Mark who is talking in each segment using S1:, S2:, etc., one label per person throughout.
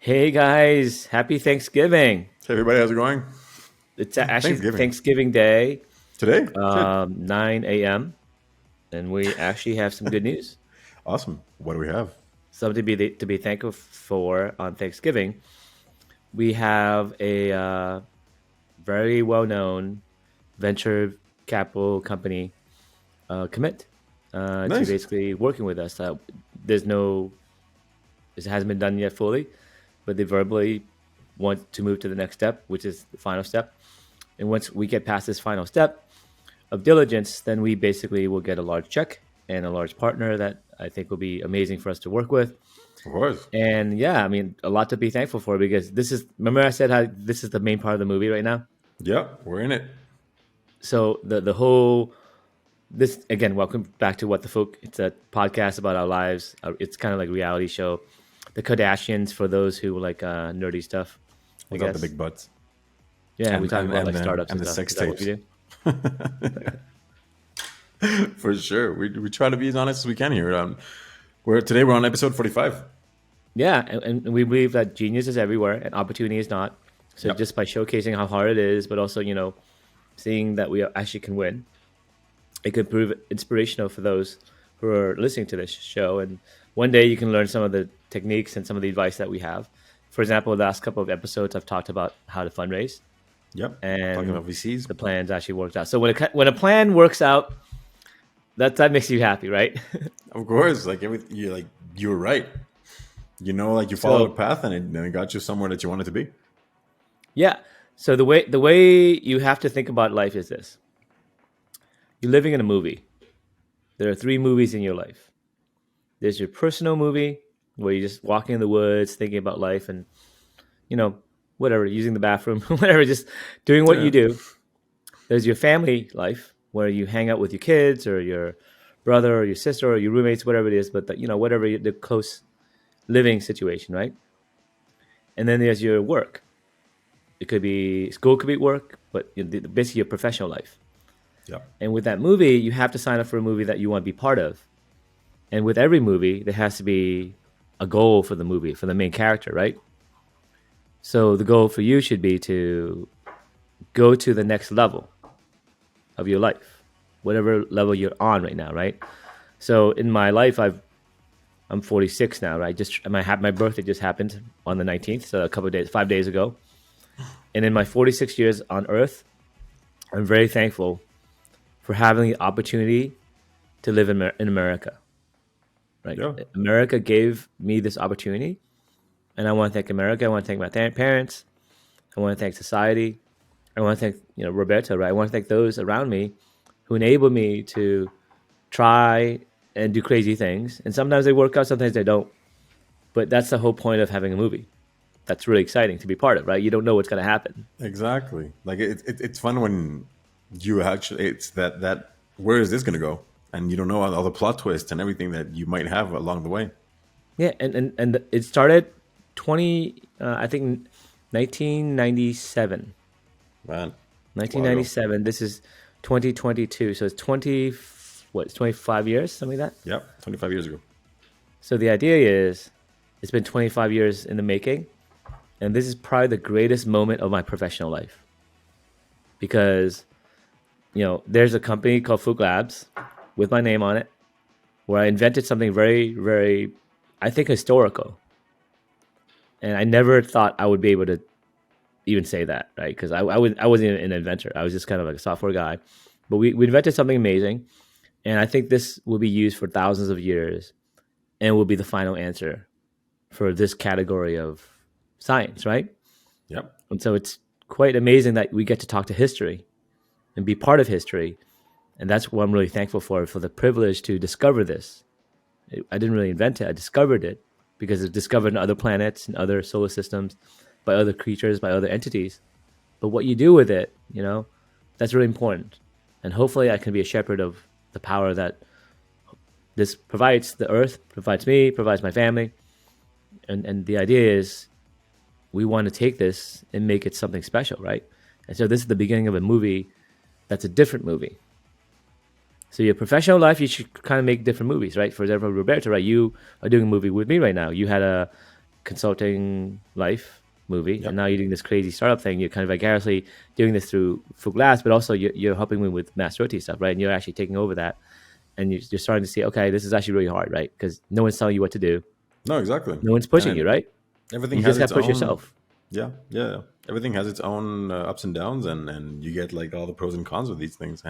S1: Hey guys, happy Thanksgiving.
S2: Hey everybody, how's it going?
S1: It's actually
S2: Thanksgiving.
S1: Thanksgiving Day,
S2: Today? Shit.
S1: 9 a.m., and we actually have some good news.
S2: Awesome. What do we have?
S1: Something to be thankful for on Thanksgiving. We have a very well-known venture capital company commit to
S2: Nice.
S1: basically working with us. There's no, This hasn't been done yet fully, but they verbally want to move to the next step, which is the final step. And once we get past this final step of diligence, then we basically will get a large check and a large partner that I think will be amazing for us to work with.
S2: Of course.
S1: And yeah, I mean, a lot to be thankful for because remember I said how this is the main part of the movie right now?
S2: Yeah, we're in it.
S1: So the whole, this again, welcome back to What the Phuc. It's a podcast about our lives. It's kind of like a reality show. The Kardashians for those who like nerdy stuff, I
S2: Without the
S1: guess.
S2: big butts.
S1: Yeah, we
S2: And
S1: talk
S2: and
S1: about
S2: and
S1: like
S2: the
S1: startups
S2: and
S1: and
S2: the
S1: stuff.
S2: sex
S1: Is that what we
S2: tapes.
S1: do?
S2: For sure. We try to be as honest as we can here. We're on episode 45.
S1: Yeah, and we believe that genius is everywhere and opportunity is not. So
S2: Yep.
S1: just by showcasing how hard it is, but also seeing that we actually can win, it could prove inspirational for those who are listening to this show. And one day you can learn some of the techniques and some of the advice that we have. For example, the last couple of episodes I've talked about how to fundraise,
S2: Yep. Talking
S1: and
S2: about VCs.
S1: the plans actually worked out. So when a plan works out, that makes you happy, right?
S2: Of course. You're right. Like you followed a
S1: So
S2: path and it got you somewhere that you wanted to be.
S1: yeah, so the way you have to think about life is this: you're living in a movie. There are three movies in your life. There's your personal movie where you're just walking in the woods, thinking about life, and you know whatever, using the bathroom, whatever, just doing what you
S2: Yeah.
S1: do. There's your family life where you hang out with your kids or your brother or your sister or your roommates, whatever it is, but whatever the close living situation, right? And then there's your work. It could be school, could be work, but basically your professional life.
S2: Yep.
S1: And with that movie, you have to sign up for a movie that you want to be part of. And with every movie, there has to be a goal for the movie, for the main character, right? So the goal for you should be to go to the next level of your life, whatever level you're on right now, right? So in my life, I'm 46 now, right? Just my birthday just happened on the 19th, so a couple of days, 5 days ago. And in my 46 years on Earth, I'm very thankful for having the opportunity to live in America. Right?
S2: Yeah.
S1: America gave me this opportunity, and I want to thank America. I want to thank my parents. I want to thank society. I want to thank Roberto. Right? I want to thank those around me who enabled me to try and do crazy things. And sometimes they work out, sometimes they don't. But that's the whole point of having a movie. That's really exciting to be part of, right? You don't know what's going to happen.
S2: Exactly. Like it's fun when you actually it's that where is this going to go, and you don't know all the plot twists and everything that you might have along the way.
S1: Yeah, and it started I think 1997.
S2: Man, it's a while ago.
S1: 1997. This is 2022, so it's 25 years, something like that.
S2: Yep, 25 years ago.
S1: So the idea is, it's been 25 years in the making, and this is probably the greatest moment of my professional life because there's a company called Phuc Labs with my name on it, where I invented something very, very, I think, historical. And I never thought I would be able to even say that, right? Because I wasn't even an inventor. I was just kind of like a software guy. But we invented something amazing. And I think this will be used for thousands of years and will be the final answer for this category of science, right?
S2: Yep.
S1: And so it's quite amazing that we get to talk to history and be part of history. And that's what I'm really thankful for the privilege to discover this. I didn't really invent it. I discovered it because it's discovered in other planets and other solar systems by other creatures, by other entities. But what you do with it, that's really important. And hopefully I can be a shepherd of the power that this provides the earth, provides me, provides my family. And the idea is we want to take this and make it something special, right? And so this is the beginning of a movie that's a different movie. So your professional life, you should kind of make different movies, right? For example, Roberto, right? You are doing a movie with me right now. You had consulting life movie, and
S2: Yep.
S1: now you're doing this crazy startup thing. You're kind of vicariously doing this through Phuc Labs, but also you're helping me with mass roti stuff, right? And you're actually taking over that, and you're starting to see, okay, this is actually really hard, right? Because no one's telling you what to do,
S2: No, exactly.
S1: no one's pushing you,
S2: And
S1: right?
S2: everything
S1: You
S2: has
S1: just got
S2: its
S1: to push
S2: own.
S1: yourself.
S2: Yeah, yeah. Everything has its own ups and downs, and you get like all the pros and cons of these things.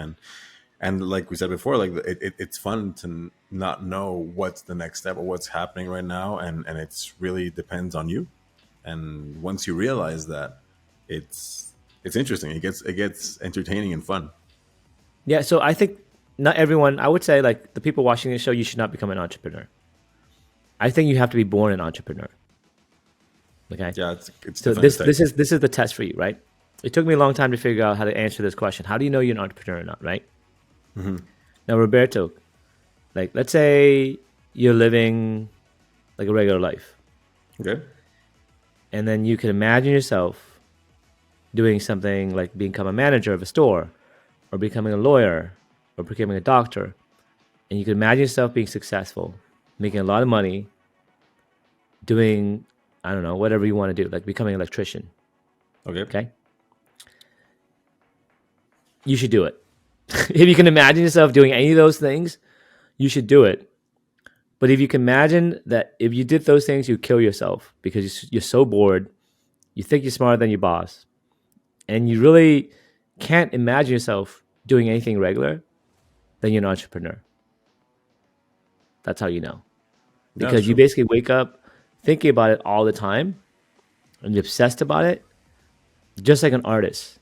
S2: And like we said before, like it's fun to not know what's the next step or what's happening right now, and it's really depends on you. And once you realize that, it's interesting. It gets entertaining and fun.
S1: Yeah, so I think not everyone. I would say like the people watching this show, you should not become an entrepreneur. I think you have to be born an entrepreneur. Okay,
S2: Yeah, it's
S1: so
S2: definitely a
S1: this is the test for you, right? It took me a long time to figure out how to answer this question. How do you know you're an entrepreneur or not, right? Now, Roberto, like let's say you're living like a regular life,
S2: okay.
S1: and then you can imagine yourself doing something like become a manager of a store, or becoming a lawyer, or becoming a doctor, and you can imagine yourself being successful, making a lot of money, doing I don't know whatever you want to do, like becoming an electrician.
S2: Okay.
S1: Okay, you should do it. If you can imagine yourself doing any of those things, you should do it. But if you can imagine that if you did those things, you kill yourself because you're so bored, you think you're smarter than your boss, and you really can't imagine yourself doing anything regular, then you're an entrepreneur. That's how you know.
S2: Yeah, that's
S1: Because you
S2: true.
S1: basically wake up thinking about it all the time and you're obsessed about it, just like an artist.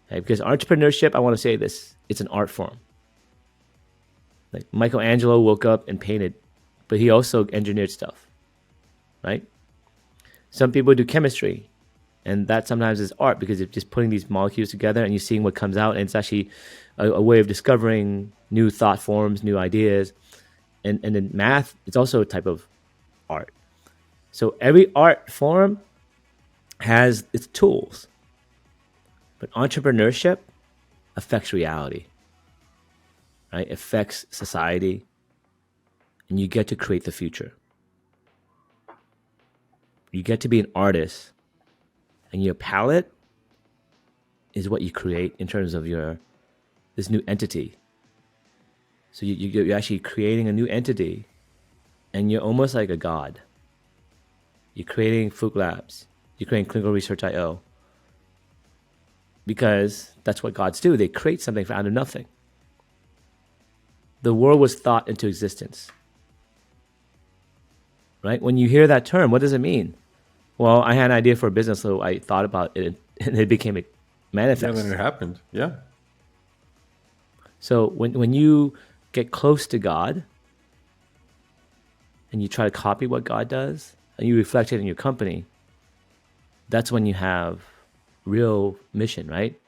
S1: Okay? Because entrepreneurship, I want to say this, it's an art form. Like Michelangelo woke up and painted, but he also engineered stuff, right? Some people do chemistry, and that sometimes is art because it's just putting these molecules together and you're seeing what comes out, and it's actually a way of discovering new thought forms, new ideas. And then math, it's also a type of art. So every art form has its tools, but entrepreneurship affects reality, right? It affects society, and you get to create the future. You get to be an artist, and your palette is what you create in terms of your this new entity. So you're actually creating a new entity, and you're almost like a god. You're creating Phuc Labs. You're creating Clinical Research IO. Because that's what gods do. They create something out of nothing. The world was thought into existence. Right? When you hear that term, what does it mean? Well, I had an idea for a business, so I thought about it, and it became a
S2: Yeah, then
S1: manifest.
S2: it happened. Yeah.
S1: So when you get close to God and you try to copy what God does and you reflect it in your company, that's when you have real mission, right?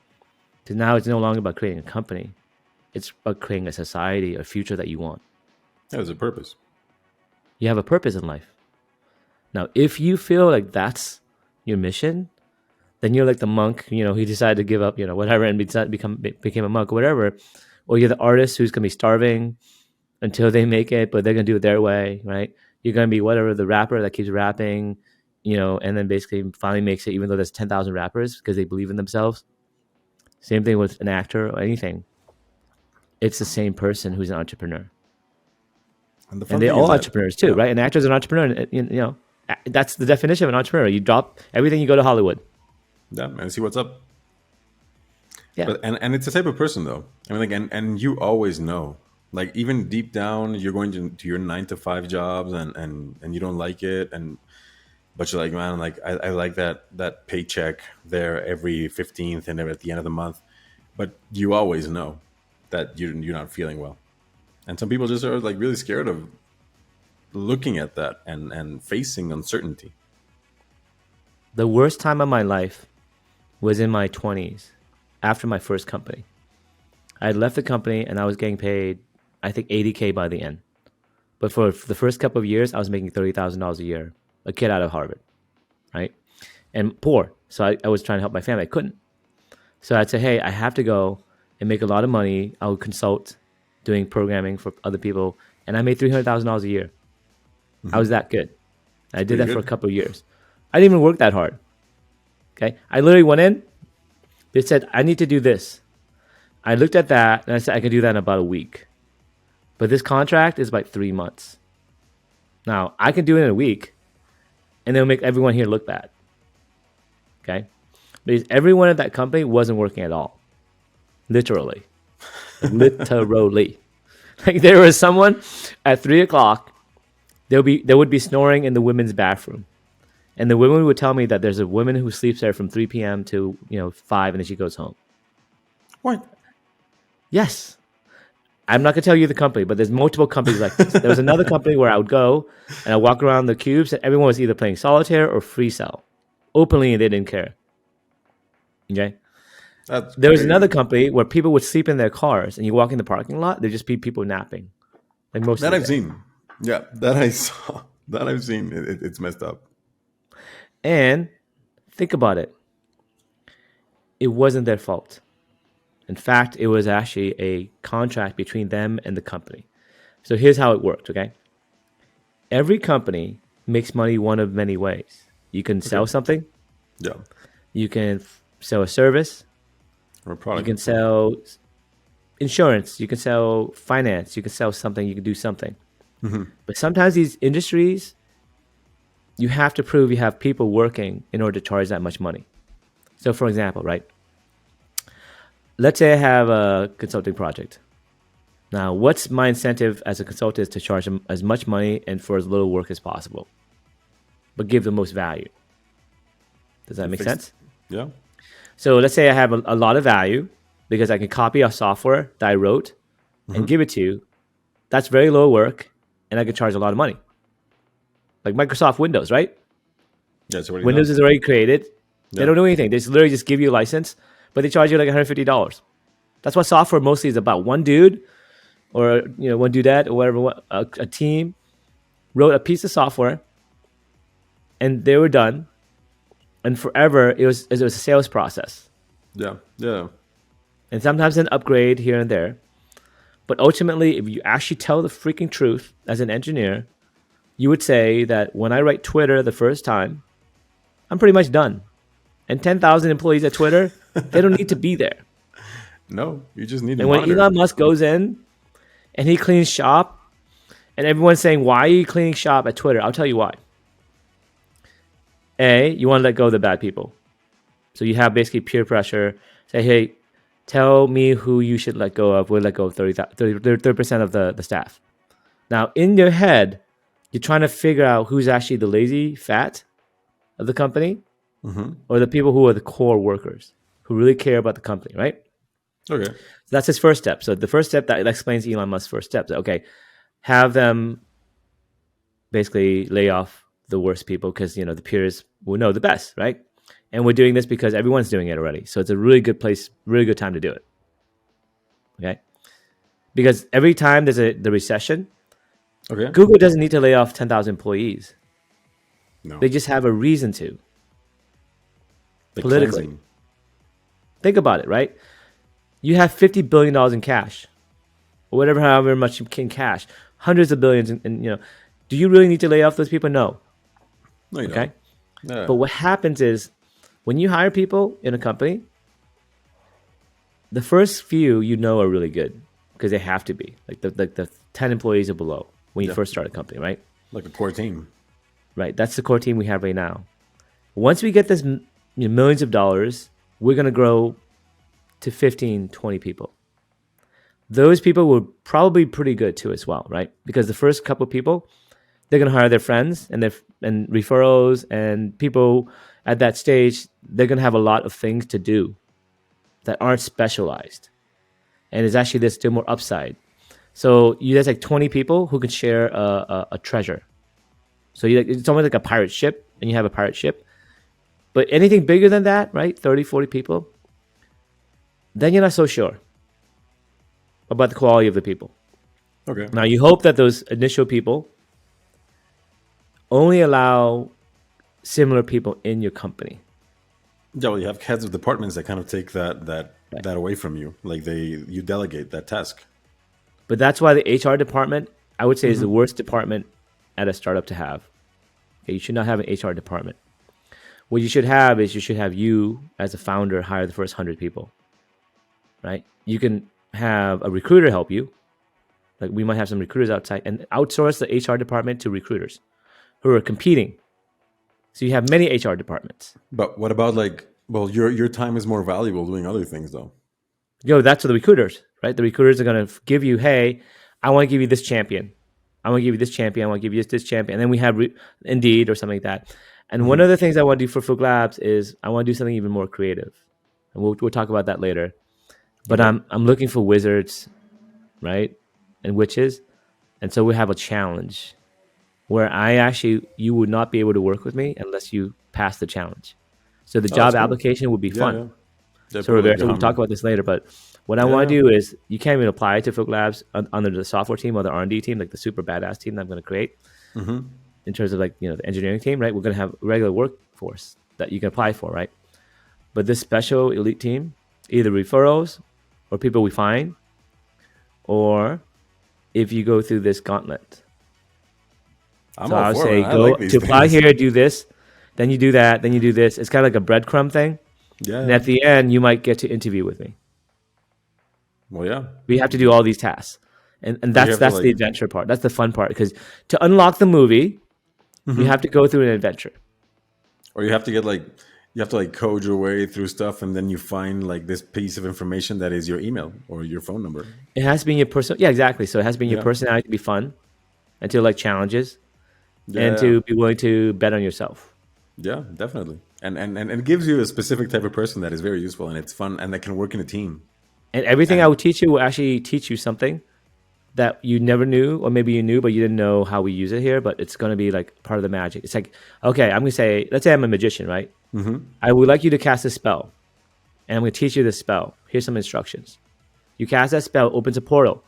S1: Because now it's no longer about creating a company. It's about creating a society, a future that you want.
S2: Yeah, there's a purpose.
S1: You have a purpose in life. Now, if you feel like that's your mission, then you're like the monk, he decided to give up, whatever, and became a monk or whatever. Or you're the artist who's going to be starving until they make it, but they're going to do it their way, right? You're going to be whatever, the rapper that keeps rapping, and then basically finally makes it, even though there's 10,000 rappers because they believe in themselves. Same thing with an actor or anything. It's the same person who's an entrepreneur.
S2: And the
S1: And
S2: fun
S1: they're
S2: thing is
S1: all
S2: that,
S1: entrepreneurs too,
S2: yeah,
S1: right? An actor's an entrepreneur. That's the definition of an entrepreneur. You drop everything, you go to Hollywood.
S2: yeah, and see what's up.
S1: Yeah.
S2: But and it's the type of person though. I mean, like, and you always know, like, even deep down, you're going to your 9 to 5 jobs, and you don't like it, and but you're like, man, like, I like that paycheck there every 15th and at the end of the month. But you always know that you're not feeling well, and some people just are like really scared of looking at that and facing uncertainty.
S1: The worst time of my life was in my 20s after my first company. I had left the company and I was getting paid, I think, $80K by the end. But for the first couple of years, I was making $30,000 a year, a kid out of Harvard, right? And poor. So I was trying to help my family. I couldn't. So I'd say, hey, I have to go and make a lot of money. I would consult doing programming for other people. And I made $300,000 a year. I was that good. I did
S2: pretty
S1: that for a
S2: good.
S1: couple of years. I didn't even work that hard. Okay. I literally went in. They said, I need to do this. I looked at that and I said, I can do that in about a week. But this contract is like 3 months. Now, I can do it in a week and it'll make everyone here look bad. Okay. Because everyone at that company wasn't working at all. Literally. Literally. Like there was someone at 3 o'clock, they would be snoring in the women's bathroom. And the women would tell me that there's a woman who sleeps there from 3 p.m. to 5, and then she goes home.
S2: What?
S1: Yes. I'm not going to tell you the company, but there's multiple companies like this. There was another company where I would go and I walk around the cubes and everyone was either playing solitaire or free cell. Openly, and they didn't care. Okay?
S2: That's
S1: There was
S2: crazy.
S1: another company where people would sleep in their cars and you walk in the parking lot, there'd just be people napping. Like most
S2: That
S1: of the
S2: I've
S1: day.
S2: seen. Yeah, that I saw. That I've seen. It's messed up.
S1: And think about it. It wasn't their fault. In fact, it was actually a contract between them and the company. So here's how it worked, okay? Every company makes money one of many ways. You can sell something,
S2: Yeah.
S1: you can sell a service,
S2: Or a
S1: you
S2: product.
S1: can sell insurance, you can sell finance, you can sell something, you can do something. But sometimes these industries, you have to prove you have people working in order to charge that much money. So for example, right? Let's say I have a consulting project. Now, what's my incentive as a consultant is to charge them as much money and for as little work as possible, but give the most value. Does that make sense?
S2: Yeah.
S1: So let's say I have a lot of value because I can copy a software that I wrote and give it to you. That's very low work, and I can charge a lot of money. Like Microsoft Windows, right?
S2: Yeah. It's already
S1: Windows
S2: done.
S1: is already created. They
S2: Yeah.
S1: don't do anything. They literally just give you a license, but they charge you like $150. That's what software mostly is about. One dude or one dudette or whatever, a team wrote a piece of software and they were done. And forever, it was a sales process.
S2: Yeah. Yeah.
S1: And sometimes an upgrade here and there. But ultimately, if you actually tell the freaking truth as an engineer, you would say that when I write Twitter the first time, I'm pretty much done. And 10,000 employees at Twitter, they don't need to be there.
S2: No, you just need to
S1: And when
S2: monitor.
S1: Elon Musk goes in and he cleans shop, and everyone's saying, why are you cleaning shop at Twitter? I'll tell you why. A, you want to let go of the bad people. So you have basically peer pressure. Say, hey, tell me who you should let go of. We'll let go of 30% of the staff. Now, in your head, you're trying to figure out who's actually the lazy fat of the company or the people who are the core workers who really care about the company, right?
S2: Okay.
S1: So that's his first step. So the first step that explains Elon Musk's first step. Okay, have them basically lay off the worst people because the peers will know the best, right? And we're doing this because everyone's doing it already. So it's a really good place, really good time to do it. Okay, because every time there's the recession,
S2: Okay.
S1: Google doesn't need to lay off 10,000 employees.
S2: No.
S1: They just have a reason to.
S2: The
S1: politically.
S2: cleansing.
S1: Think about it, right? You have $50 billion in cash, or whatever, however much you can cash, hundreds of billions, and do you really need to lay off those people? No.
S2: No, you
S1: Okay.
S2: don't. Yeah.
S1: But what happens is when you hire people in a company, the first few are really good because they have to be like the 10 employees or below when you first start a company, right?
S2: Like a core team.
S1: Right. That's the core team we have right now. Once we get this millions of dollars, we're going to grow to 15, 20 people. Those people will probably be pretty good too as well, right? Because the first couple of people, they're going to hire their friends and referrals and people at that stage. They're going to have a lot of things to do that aren't specialized. And it's actually there's still more upside. So you have like 20 people who can share a treasure. So it's almost like a pirate ship, and you have a pirate ship. But anything bigger than that, right? 30, 40 people, then you're not so sure about the quality of the people.
S2: Okay.
S1: Now, you hope that those initial people only allow similar people in your company.
S2: Yeah, well, you have heads of departments that kind of take that away from you. Like you delegate that task.
S1: But that's why the HR department, I would say, is the worst department at a startup to have. Okay, you should not have an HR department. What you should have is you should have you as a founder hire the first 100 people, right? You can have a recruiter help you. Like we might have some recruiters outside and outsource the HR department to recruiters who are competing. So you have many HR departments.
S2: But what about like, well, your time is more valuable doing other things though.
S1: That's for the recruiters, right? The recruiters are going to give you, hey, I want to give you this champion. I want to give you this champion. I want to give you this champion. And then we have Indeed or something like that. And one of the things I want to do for Phuc Labs is I want to do something even more creative. And we'll talk about that later. But
S2: Okay.
S1: I'm looking for wizards, right? And witches. And so we have a challenge where you would not be able to work with me unless you pass the challenge. So the
S2: Oh,
S1: job
S2: that's cool.
S1: application would be
S2: Yeah,
S1: fun.
S2: yeah. They
S1: So
S2: put like
S1: Roberto, we'll talk about this later, but what I want to do is you can't even apply to Phuc Labs under the software team or the R&D team, like the super badass team that I'm going to create in terms of like, the engineering team, right? We're going to have a regular workforce that you can apply for, right? But this special elite team, either referrals or people we find, or if you go through this gauntlet.
S2: I'm
S1: So
S2: all
S1: I would
S2: for
S1: say
S2: it. I
S1: go
S2: like these
S1: to apply
S2: things.
S1: here, do this, then you do that, then you do this. It's kind of like a breadcrumb thing.
S2: Yeah,
S1: And
S2: yeah.
S1: at the end, you might get to interview with me.
S2: Well, yeah.
S1: We have to do all these tasks. And
S2: Or you
S1: that's
S2: have to
S1: the
S2: like,
S1: adventure part. That's the fun part. Because to unlock the movie, you have to go through an adventure.
S2: or you have to get like, you have to like code your way through stuff, and then you find like this piece of information that is your email or your phone number.
S1: It has to be in your person. Yeah, exactly. So it has to be in your
S2: Yeah.
S1: personality to be fun and to like challenges and
S2: Yeah,
S1: to be willing to bet on yourself.
S2: yeah, definitely. And it gives you a specific type of person that is very useful and it's fun and that can work in a team.
S1: And everything I
S2: And
S1: would teach you will actually teach you something that you never knew, or maybe you knew, but you didn't know how we use it here. But it's going to be like part of the magic. It's like, okay, I'm going to say, let's say I'm a magician, right? I would like you to cast a spell, and I'm going to teach you this spell. Here's some instructions. You cast that spell, opens a portal.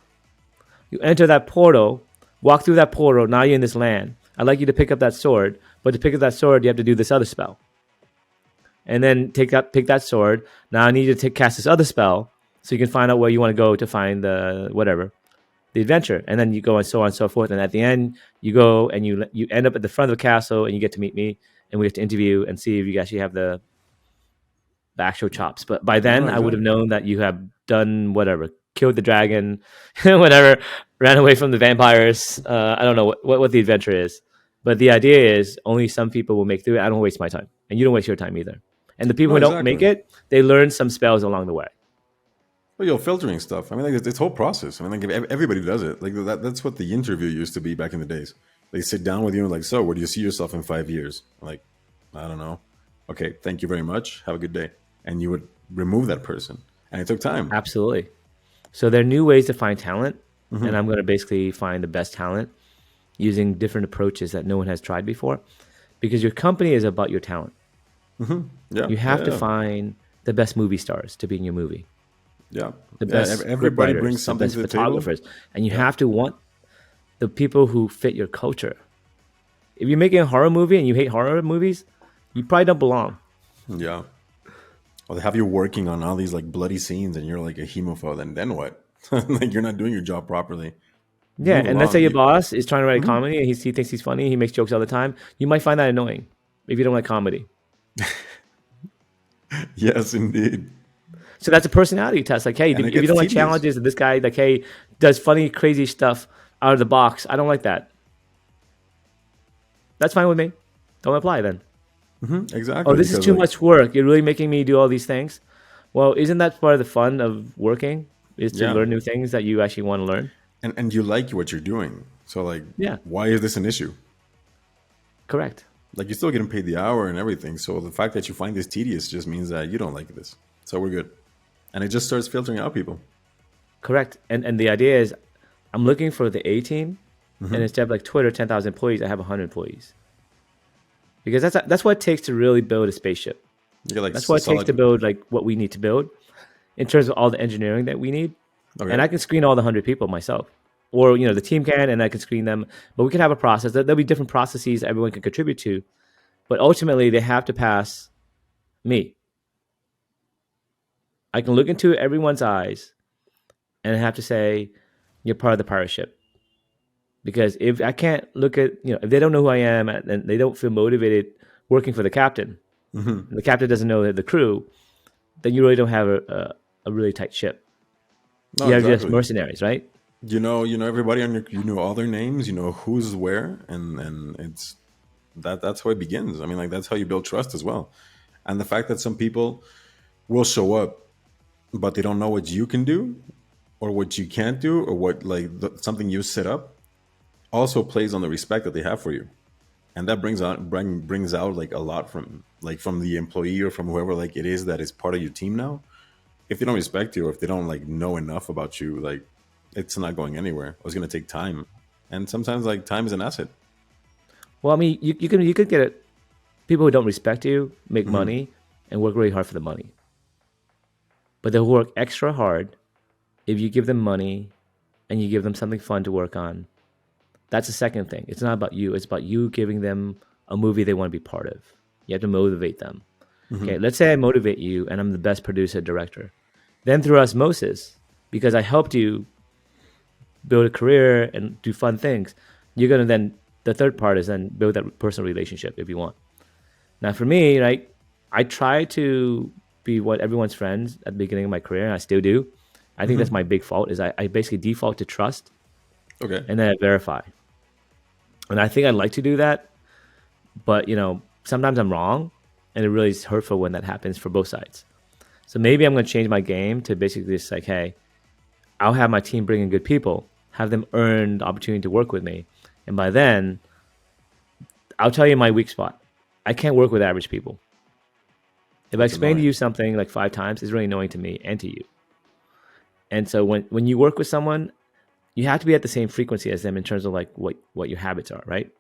S1: You enter that portal, walk through that portal. Now you're in this land. I'd like you to pick up that sword, but to pick up that sword, you have to do this other spell. And then pick that sword. Now I need you to cast this other spell so you can find out where you want to go to find the whatever, the adventure. And then you go and so on and so forth. And at the end, you go and you end up at the front of the castle and you get to meet me and we have to interview and see if you actually have the actual chops. But by
S2: no,
S1: then, I would have
S2: exactly.
S1: known that you have done whatever, killed the dragon, whatever, ran away from the vampires. I don't know what the adventure is. But the idea is only some people will make through it. I don't waste my time. And you don't waste your time either. And the people
S2: No,
S1: who don't make
S2: exactly.
S1: it, they learn some spells along the way.
S2: Well, you're filtering stuff. I mean, like it's whole process. I mean, like everybody does it. Like that's what the interview used to be back in the days. They sit down with you and like, so where do you see yourself in 5 years? Like, I don't know. Okay, thank you very much. Have a good day. And you would remove that person. And it took time.
S1: Absolutely. So there are new ways to find talent. And I'm going to basically find the best talent using different approaches that no one has tried before. Because your company is about your talent.
S2: Yeah.
S1: You have to
S2: Yeah.
S1: find the best movie stars to be in your movie,
S2: Yeah.
S1: the
S2: Yeah.
S1: best script
S2: Everybody brings
S1: writers, the
S2: something
S1: best
S2: to the table.
S1: photographers. And you
S2: Yeah.
S1: have to want the people who fit your culture. If you're making a horror movie and you hate horror movies, you probably don't belong.
S2: Yeah. Or they have you working on all these like bloody scenes and you're like a hemophile, then what? Like you're not doing your job properly.
S1: Yeah,
S2: Move
S1: and let's say
S2: along.
S1: your boss is trying to write a comedy and he thinks he's funny, he makes jokes all the time. You might find that annoying if you don't like comedy.
S2: Yes, indeed.
S1: So that's a personality test. Like, hey,
S2: And it
S1: if you
S2: gets
S1: don't like
S2: tedious.
S1: challenges, and this guy, like, hey, does funny, crazy stuff out of the box, I don't like that. That's fine with me. Don't apply then.
S2: Exactly.
S1: Oh, this is
S2: Because
S1: too
S2: like,
S1: much work. You're really making me do all these things. Well, isn't that part of the fun of working? Is to
S2: yeah.
S1: learn new things that you actually want to learn?
S2: And you like what you're doing. So like,
S1: Yeah,
S2: why is this an issue?
S1: correct.
S2: Like you're still getting paid the hour and everything. So the fact that you find this tedious just means that you don't like this. So we're good. And it just starts filtering out people.
S1: Correct. And the idea is I'm looking for the A team, and instead of like Twitter, 10,000 employees, I have 100 employees. Because that's what it takes to really build a spaceship.
S2: You get like
S1: That's what it takes to build like what we need to build in terms of all the engineering that we need.
S2: Okay.
S1: And I can screen all the 100 people myself. Or, the team can, and I can screen them. But we can have a process. There'll be different processes everyone can contribute to. But ultimately, they have to pass me. I can look into everyone's eyes and I have to say, you're part of the pirate ship. Because if I can't look at, if they don't know who I am and they don't feel motivated working for the captain, and the captain doesn't know the crew, then you really don't have a really tight ship.
S2: No,
S1: You have just
S2: exactly.
S1: mercenaries, right?
S2: You know everybody on your, you know all their names, you know who's where, and it's that's how it begins. I mean, like that's how you build trust as well. And the fact that some people will show up, but they don't know what you can do, or what you can't do, or what something you set up, also plays on the respect that they have for you, and that brings out like a lot from the employee or from whoever like it is that is part of your team now. If they don't respect you, or if they don't like know enough about you, like it's not going anywhere. It's going to take time, and sometimes like time is an asset.
S1: Well, I mean, you could get it. People who don't respect you make money and work really hard for the money, but they'll work extra hard if you give them money and you give them something fun to work on. That's the second thing. It's not about you. It's about you giving them a movie they want to be part of. You have to motivate them. Okay, let's say I motivate you and I'm the best producer director. Then through osmosis, because I helped you build a career and do fun things, you're going to then, the third part is then build that personal relationship if you want. Now for me, right, I try to be what everyone's friends at the beginning of my career, and I still do. I think that's my big fault is I basically default to trust
S2: Okay.
S1: and then I verify. And I think I'd like to do that, but sometimes I'm wrong, and it really is hurtful when that happens for both sides. So maybe I'm going to change my game to basically just like, hey, I'll have my team bring in good people, have them earn the opportunity to work with me, and by then, I'll tell you my weak spot. I can't work with average people. If I
S2: That's
S1: explain to
S2: annoying.
S1: you something like 5 times, it's really annoying to me and to you. And so when you work with someone, you have to be at the same frequency as them in terms of like what your habits are, right?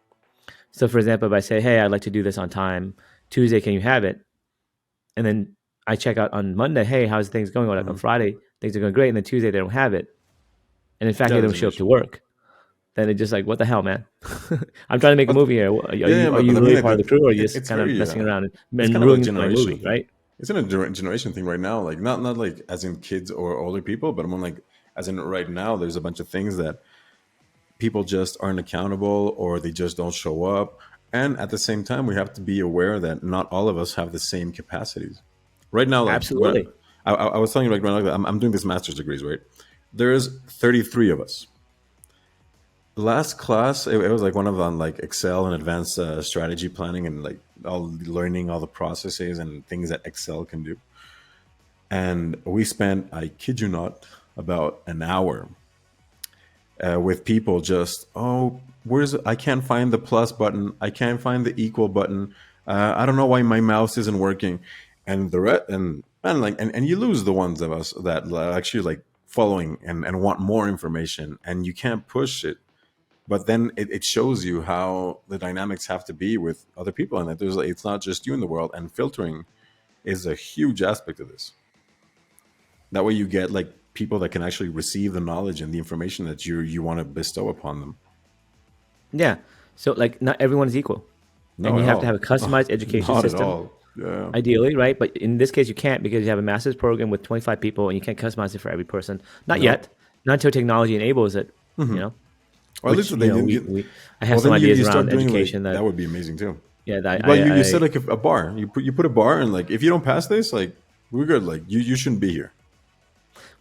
S1: So for example, if I say, hey, I'd like to do this on time, Tuesday, can you have it? And then I check out on Monday, hey, how's things going? On Friday, things are going great. And then Tuesday, they don't have it. And in fact,
S2: Yeah,
S1: they
S2: there's
S1: don't
S2: an
S1: show up to
S2: issue.
S1: work. Then it's just like, what the hell, man? I'm trying to make a
S2: But
S1: movie here. Are
S2: yeah,
S1: you
S2: yeah,
S1: are
S2: but
S1: you
S2: I mean,
S1: really
S2: like
S1: part of
S2: that,
S1: the crew, or are you just
S2: it's
S1: kind of
S2: very,
S1: messing around
S2: it's
S1: and
S2: kind of a
S1: ruining my
S2: generational
S1: movie,
S2: thing.
S1: right?
S2: It's in a generation thing right now. Like not like as in kids or older people, but I'm on like as in right now. There's a bunch of things that people just aren't accountable, or they just don't show up. And at the same time, we have to be aware that not all of us have the same capacities. Right now, like when
S1: Absolutely.
S2: I was telling you, like right now, I'm doing this master's degrees, right? There's 33 of us. Last class, it was like one of them, like Excel and advanced strategy planning, and like all learning all the processes and things that Excel can do. And we spent, I kid you not, about an hour with people just, oh, where's, I can't find the plus button, I can't find the equal button, I don't know why my mouse isn't working. And and you lose the ones of us that actually like following and want more information, and you can't push it. But then it shows you how the dynamics have to be with other people, and that there's like, it's not just you in the world, and filtering is a huge aspect of this. That way you get like people that can actually receive the knowledge and the information that you want to bestow upon them.
S1: Yeah. So like not everyone is equal. And
S2: No,
S1: you
S2: at
S1: have to have a
S2: all.
S1: customized education
S2: Not at
S1: system,
S2: all. Yeah.
S1: ideally, right? But in this case, you can't because you have a master's program with 25 people and you can't customize it for every person. Not
S2: No.
S1: yet. Not until technology enables it, you know,
S2: Or at least
S1: which,
S2: they didn't get.
S1: I have
S2: Well,
S1: some
S2: then
S1: ideas
S2: you start
S1: around
S2: doing like
S1: education
S2: that
S1: that,
S2: would be amazing too.
S1: yeah, that
S2: But you said like if a bar, you put a bar, and like if you don't pass this, like we're good. Like you shouldn't be here.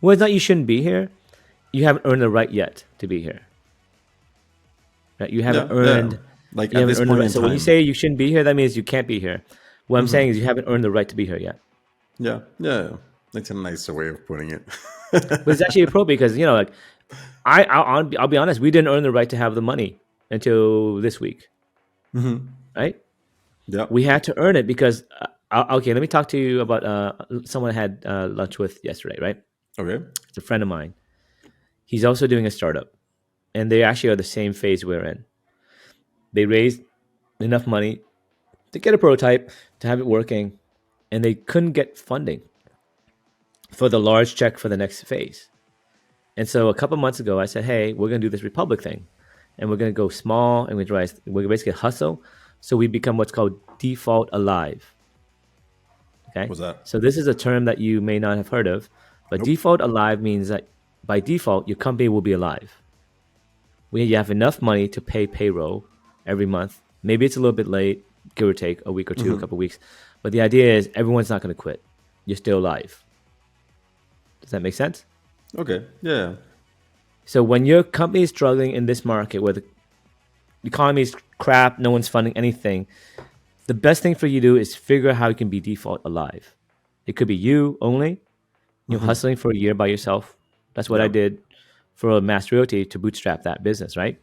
S1: well, it's not you shouldn't be here. You haven't earned the right yet to be here. Right?
S2: Yeah, yeah. Like
S1: You
S2: at
S1: haven't
S2: this
S1: earned the
S2: point
S1: right.
S2: in
S1: So when you
S2: time.
S1: say you shouldn't be here, that means you can't be here. What I'm saying is you haven't earned the right to be here yet.
S2: Yeah, yeah. That's a nicer way of putting it.
S1: But it's actually appropriate because like I'll be honest, we didn't earn the right to have the money until this week, right?
S2: Yeah.
S1: We had to earn it because okay, let me talk to you about someone I had lunch with yesterday, right?
S2: Okay.
S1: It's a friend of mine. He's also doing a startup, and they actually are the same phase we're in. They raised enough money to get a prototype to have it working, and they couldn't get funding for the large check for the next phase. And so a couple months ago, I said, "Hey, we're going to do this Republic thing, and we're going to go small, and we're basically hustle, so we become what's called default alive." Okay,
S2: What's that?
S1: so this is a term that you may not have heard of, but
S2: Nope.
S1: default alive means that by default your company will be alive. You have enough money to pay payroll every month. Maybe it's a little bit late, give or take a week or two, a couple of weeks. But the idea is everyone's not going to quit. You're still alive. Does that make sense?
S2: Okay. Yeah.
S1: So when your company is struggling in this market where the economy is crap, no one's funding anything, the best thing for you to do is figure out how you can be default alive. It could be you only, you're hustling for a year by yourself. That's what I did for a Mass Realty to bootstrap that business, right?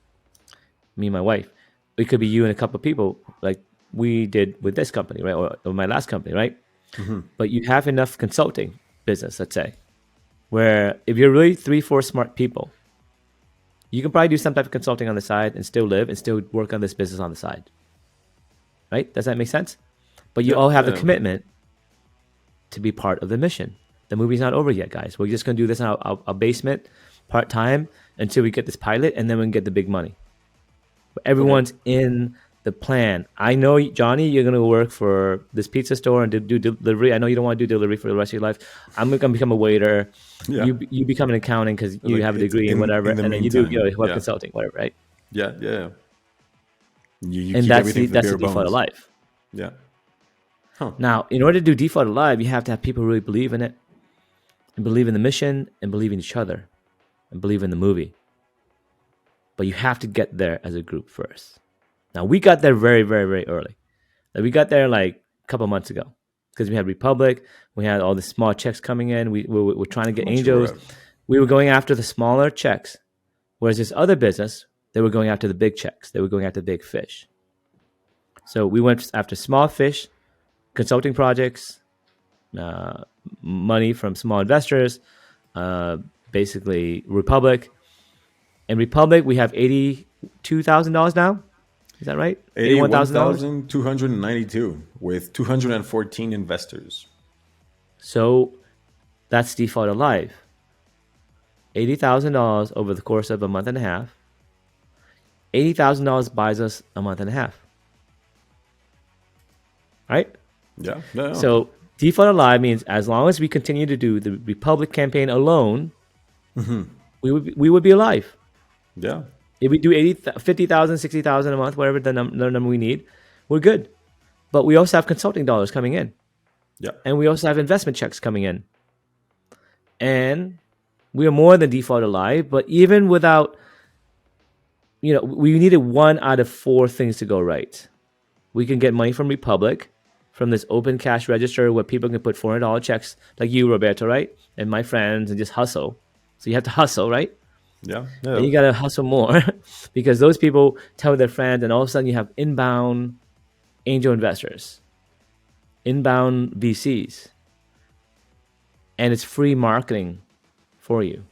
S1: Me and my wife. It could be you and a couple of people like we did with this company, right? Or my last company, right? But you have enough consulting business, let's say, where if you're really 3-4 smart people, you can probably do some type of consulting on the side and still live and still work on this business on the side. Right? Does that make sense? But you all have the commitment to be part of the mission. The movie's not over yet, guys. We're just going to do this in our basement part-time until we get this pilot, and then we can get the big money. But everyone's in the plan. I know, Johnny, you're going to work for this pizza store and do delivery. I know you don't want to do delivery for the rest of your life. I'm going to become a waiter. Yeah. You become an accountant because you have a degree and whatever, and then you do web consulting, whatever, right?
S2: Yeah. You
S1: and
S2: keep
S1: that's
S2: the
S1: default of life.
S2: Yeah.
S1: Now, in order to do default of life, you have to have people really believe in it and believe in the mission and believe in each other and believe in the movie. But you have to get there as a group first. Now, we got there very, very, very early. Like, we got there like a couple months ago because we had Republic. We had all the small checks coming in. We're trying to get angels. We were going after the smaller checks. Whereas this other business, they were going after the big checks. They were going after big fish. So we went after small fish, consulting projects, money from small investors, basically Republic. In Republic, we have $82,000 now. Is that right?
S2: $81,292 with 214 investors.
S1: So that's default alive. $80,000 over the course of a month and a half. $80,000 buys us a month and a half. Right?
S2: Yeah.
S1: So default alive means as long as we continue to do the Republic campaign alone, we would be alive.
S2: Yeah.
S1: If we do 50,000, 60,000 a month, whatever the number we need, we're good. But we also have consulting dollars coming in.
S2: Yeah.
S1: And we also have investment checks coming in. And we are more than default alive, but even without, we needed 1 out of 4 things to go right. We can get money from Republic, from this open cash register where people can put $400 checks, like you, Roberto, right? And my friends, and just hustle. So you have to hustle, right?
S2: Yeah.
S1: And you got to hustle more because those people tell their friends, and all of a sudden you have inbound angel investors, inbound VCs, and it's free marketing for you,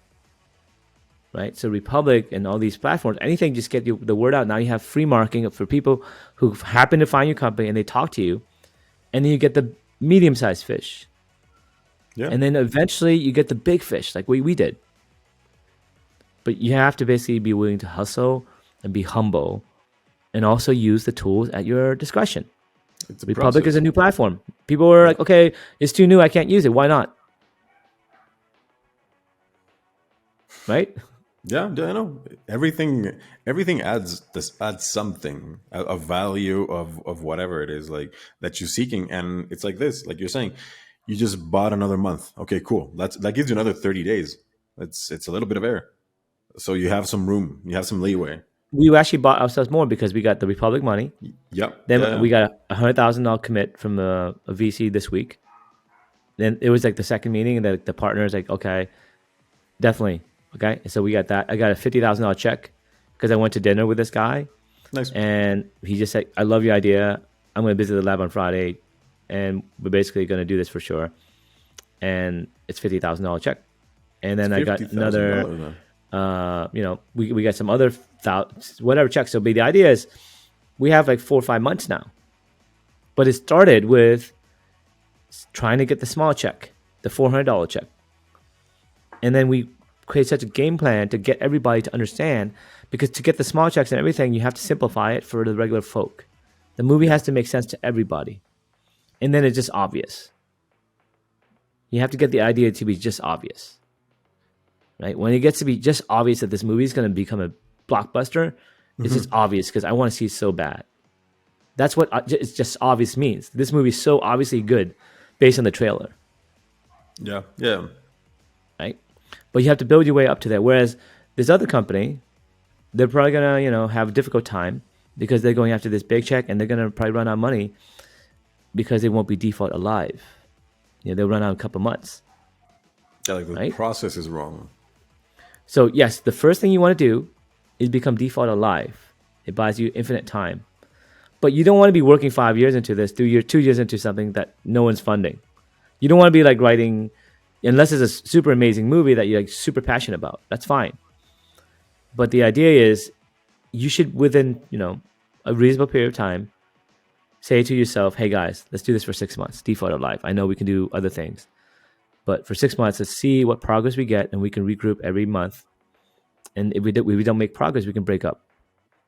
S1: right? So Republic and all these platforms, anything, just get you the word out. Now you have free marketing for people who happen to find your company and they talk to you, and then you get the medium-sized fish.
S2: Yeah.
S1: And then eventually you get the big fish like we did. But you have to basically be willing to hustle and be humble and also use the tools at your discretion. Republic is a new platform. People are like, okay, it's too new. I can't use it. Why not? Right?
S2: Yeah, I know. Everything adds something, a value of whatever it is like that you're seeking. And it's like this, like you're saying, you just bought another month. Okay, cool. That gives you another 30 days. It's a little bit of air. So you have some room, you have some leeway.
S1: We actually bought ourselves more because we got the Republic money.
S2: Yep.
S1: Then we got a $100,000 commit from a VC this week. Then it was like the second meeting, and the partner is like, okay, definitely. Okay. So we got that. I got a $50,000 check because I went to dinner with this guy.
S2: Nice.
S1: And he just said, I love your idea. I'm going to visit the lab on Friday, and we're basically going to do this for sure. And it's $50,000 check. And then I got another... we got some other whatever checks. So the idea is we have like 4 or 5 months now, but it started with trying to get the small check, the $400 check. And then we create such a game plan to get everybody to understand, because to get the small checks and everything, you have to simplify it for the regular folk. The movie has to make sense to everybody. And then it's just obvious. You have to get the idea to be just obvious. Right? When it gets to be just obvious that this movie is going to become a Blockbuster, it's just obvious because I want to see it so bad. That's what it's just obvious means. This movie is so obviously good based on the trailer,
S2: Yeah, yeah.
S1: right? But you have to build your way up to that. Whereas this other company, they're probably gonna, have a difficult time because they're going after this big check and they're gonna probably run out of money because they won't be default alive. They'll run out in a couple months.
S2: Yeah, like the
S1: right?
S2: process is wrong.
S1: So yes, the first thing you want to do is become default alive. It buys you infinite time. But you don't want to be working 5 years into this, 2 years into something that no one's funding. You don't want to be like writing, unless it's a super amazing movie that you're like super passionate about. That's fine. But the idea is you should, within, a reasonable period of time, say to yourself, hey guys, let's do this for 6 months, default alive. I know we can do other things. But for 6 months, let's see what progress we get, and we can regroup every month. And if we don't make progress, we can break up.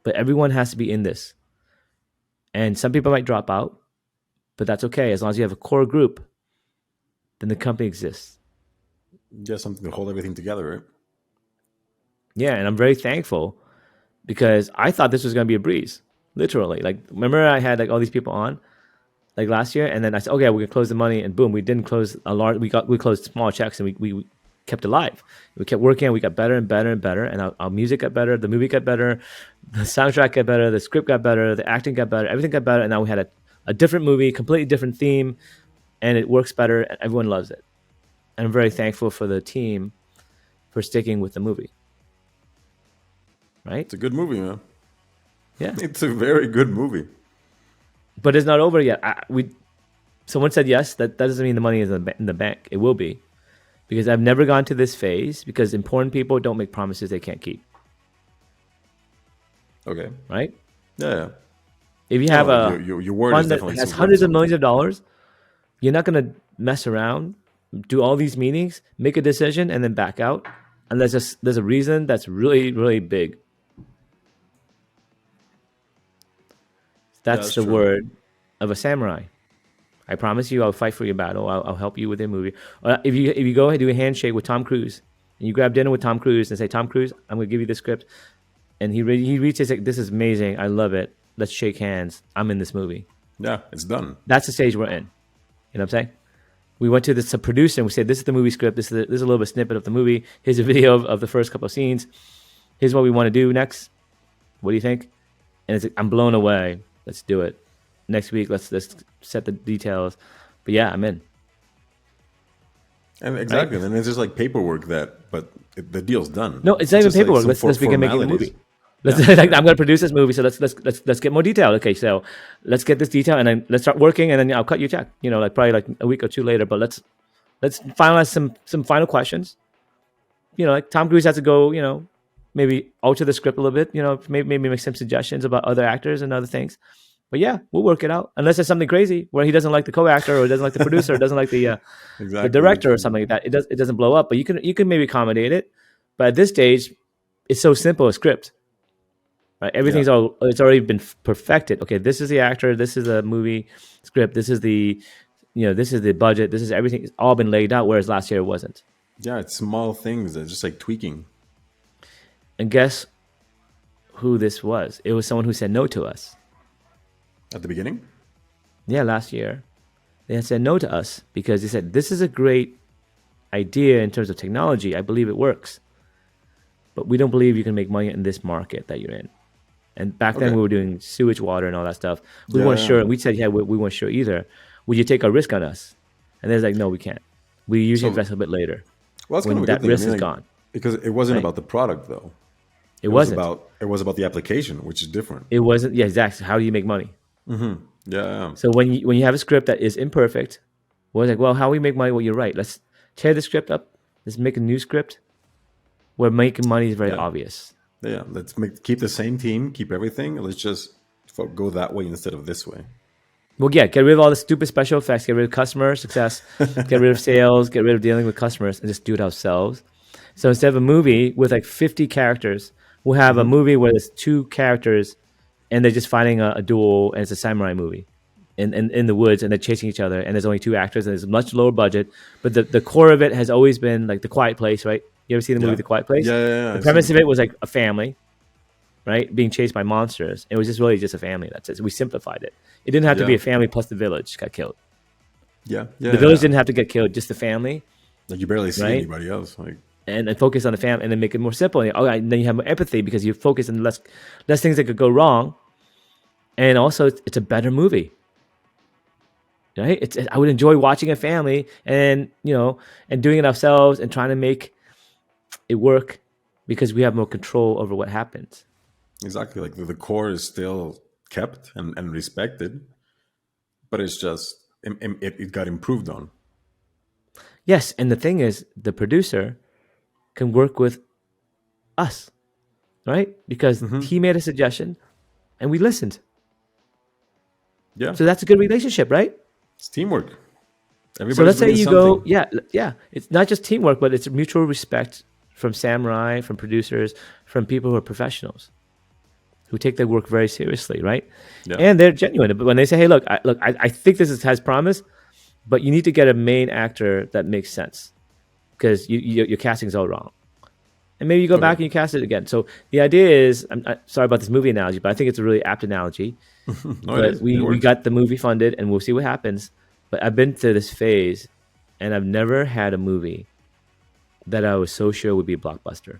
S1: But everyone has to be in this. And some people might drop out, but that's okay. As long as you have a core group, then the company exists.
S2: Yeah, something to hold everything together, right?
S1: Yeah, and I'm very thankful because I thought this was going to be a breeze, literally. Like, remember I had like all these people on like last year, and then I said, okay, we can close the money, and boom, we didn't close a large. We closed small checks, and we kept alive. We kept working, and we got better and better and better, and our music got better, the movie got better, the soundtrack got better, the script got better, the acting got better, everything got better, and now we had a different movie, completely different theme, and it works better, and everyone loves it. And I'm very thankful for the team for sticking with the movie. Right?
S2: It's a good movie, man.
S1: Yeah.
S2: It's a very good movie.
S1: But it's not over yet. Someone said yes. That doesn't mean the money is in the bank. It will be. Because I've never gone to this phase because important people don't make promises they can't keep.
S2: Okay.
S1: Right?
S2: Yeah.
S1: If you have
S2: your word
S1: fund
S2: is
S1: that
S2: definitely
S1: has hundreds of millions of dollars, you're not going to mess around, do all these meetings, make a decision, and then back out unless there's a reason that's really, really big. That's the
S2: true.
S1: word of a samurai. I promise you, I'll fight for your battle. I'll help you with your movie. If you go and do a handshake with Tom Cruise, and you grab dinner with Tom Cruise and say, Tom Cruise, I'm going to give you the script, and he reads it, like, this is amazing. I love it. Let's shake hands. I'm in this movie.
S2: Yeah, it's done.
S1: That's the stage we're in. You know what I'm saying? We went to the producer and we said, this is the movie script. This is a little bit snippet of the movie. Here's a video of the first couple of scenes. Here's what we want to do next. What do you think? And it's like, I'm blown away. Let's do it. Next week, let's set the details. But yeah, I'm in.
S2: And exactly. Right? And it's just like paperwork but the deal's done.
S1: No, it's not even paperwork. Like let's begin making the movie. I'm going to produce this movie, so let's get more detail. Okay, so let's get this detail, and then let's start working, and then I'll cut you a check. Probably like a week or two later. But let's finalize some final questions. Like Tom Cruise has to go. Maybe alter the script a little bit. Maybe make some suggestions about other actors and other things. But yeah, we'll work it out. Unless there's something crazy where he doesn't like the co-actor or doesn't like the producer or doesn't like the the director or something like that. It doesn't blow up. But you can maybe accommodate it. But at this stage, it's so simple a script. Right? Everything's it's already been perfected. Okay, this is the actor. This is the movie script. This is the this is the budget. This is everything. It's all been laid out. Whereas last year it wasn't.
S2: Yeah, it's small things. It's just like tweaking.
S1: And guess who this was? It was someone who said no to us.
S2: At the beginning?
S1: Yeah, last year. They had said no to us because they said, this is a great idea in terms of technology. I believe it works. But we don't believe you can make money in this market that you're in. And back then we were doing sewage water and all that stuff. We weren't sure. We said, we weren't sure either. Would you take a risk on us? And they're like, no, we can't. We usually invest a bit later.
S2: Well, that's
S1: when
S2: kind of a
S1: that
S2: good
S1: risk
S2: thing.
S1: is gone.
S2: Because it wasn't about the product, though.
S1: It wasn't.
S2: It was about the application, which is different.
S1: It wasn't. Yeah, exactly. How do you make money?
S2: Mm-hmm. Yeah.
S1: So when you have a script that is imperfect, we're like, well, how do we make money? Well, you're right. Let's tear the script up. Let's make a new script. Where making money is very obvious.
S2: Yeah. Let's keep the same team, keep everything. Let's just go that way instead of this way.
S1: Well, yeah, get rid of all the stupid special effects, get rid of customer success, get rid of sales, get rid of dealing with customers, and just do it ourselves. So instead of a movie with like 50 characters, we'll have a movie where there's 2 characters and they're just fighting a duel, and it's a samurai movie in the woods, and they're chasing each other, and there's only 2 actors, and it's a much lower budget. But the core of it has always been like The Quiet Place, right? You ever seen the movie The Quiet Place?
S2: Yeah.
S1: The premise of it was like a family, right, being chased by monsters. It was just really just a family. That's it. We simplified it. It didn't have to be
S2: Yeah.
S1: a family plus the village got killed.
S2: Yeah.
S1: The
S2: Yeah.
S1: village
S2: Yeah.
S1: didn't have to get killed, just the family,
S2: Like you barely see
S1: right?
S2: anybody else. Like,
S1: And focus on the family, and then make it more simple. And then you have more empathy because you focus on less things that could go wrong. And also, it's a better movie, right? I would enjoy watching a family and and doing it ourselves and trying to make it work because we have more control over what happens.
S2: exactly. Like the core is still kept and respected, but it's just it got improved on.
S1: Yes, and the thing is, the producer can work with us, right? Because
S2: Hmm.
S1: he made a suggestion and we listened.
S2: Yeah.
S1: So that's a good relationship, right?
S2: It's teamwork.
S1: So
S2: Everybody's
S1: let's say
S2: bringing
S1: you go,
S2: something.
S1: yeah. It's not just teamwork, but it's mutual respect from samurai, from producers, from people who are professionals who take their work very seriously, right?
S2: Yeah.
S1: And they're genuine. But when they say, "Hey, I think has promise, but you need to get a main actor that makes sense because your casting's all wrong." And maybe you go
S2: Okay.
S1: back and you cast it again. So the idea is, I'm sorry about this movie analogy, but I think it's a really apt analogy.
S2: No, it
S1: But
S2: is. It
S1: we
S2: works.
S1: got the movie funded, and we'll see what happens. But I've been to this phase, and I've never had a movie that I was so sure would be a blockbuster.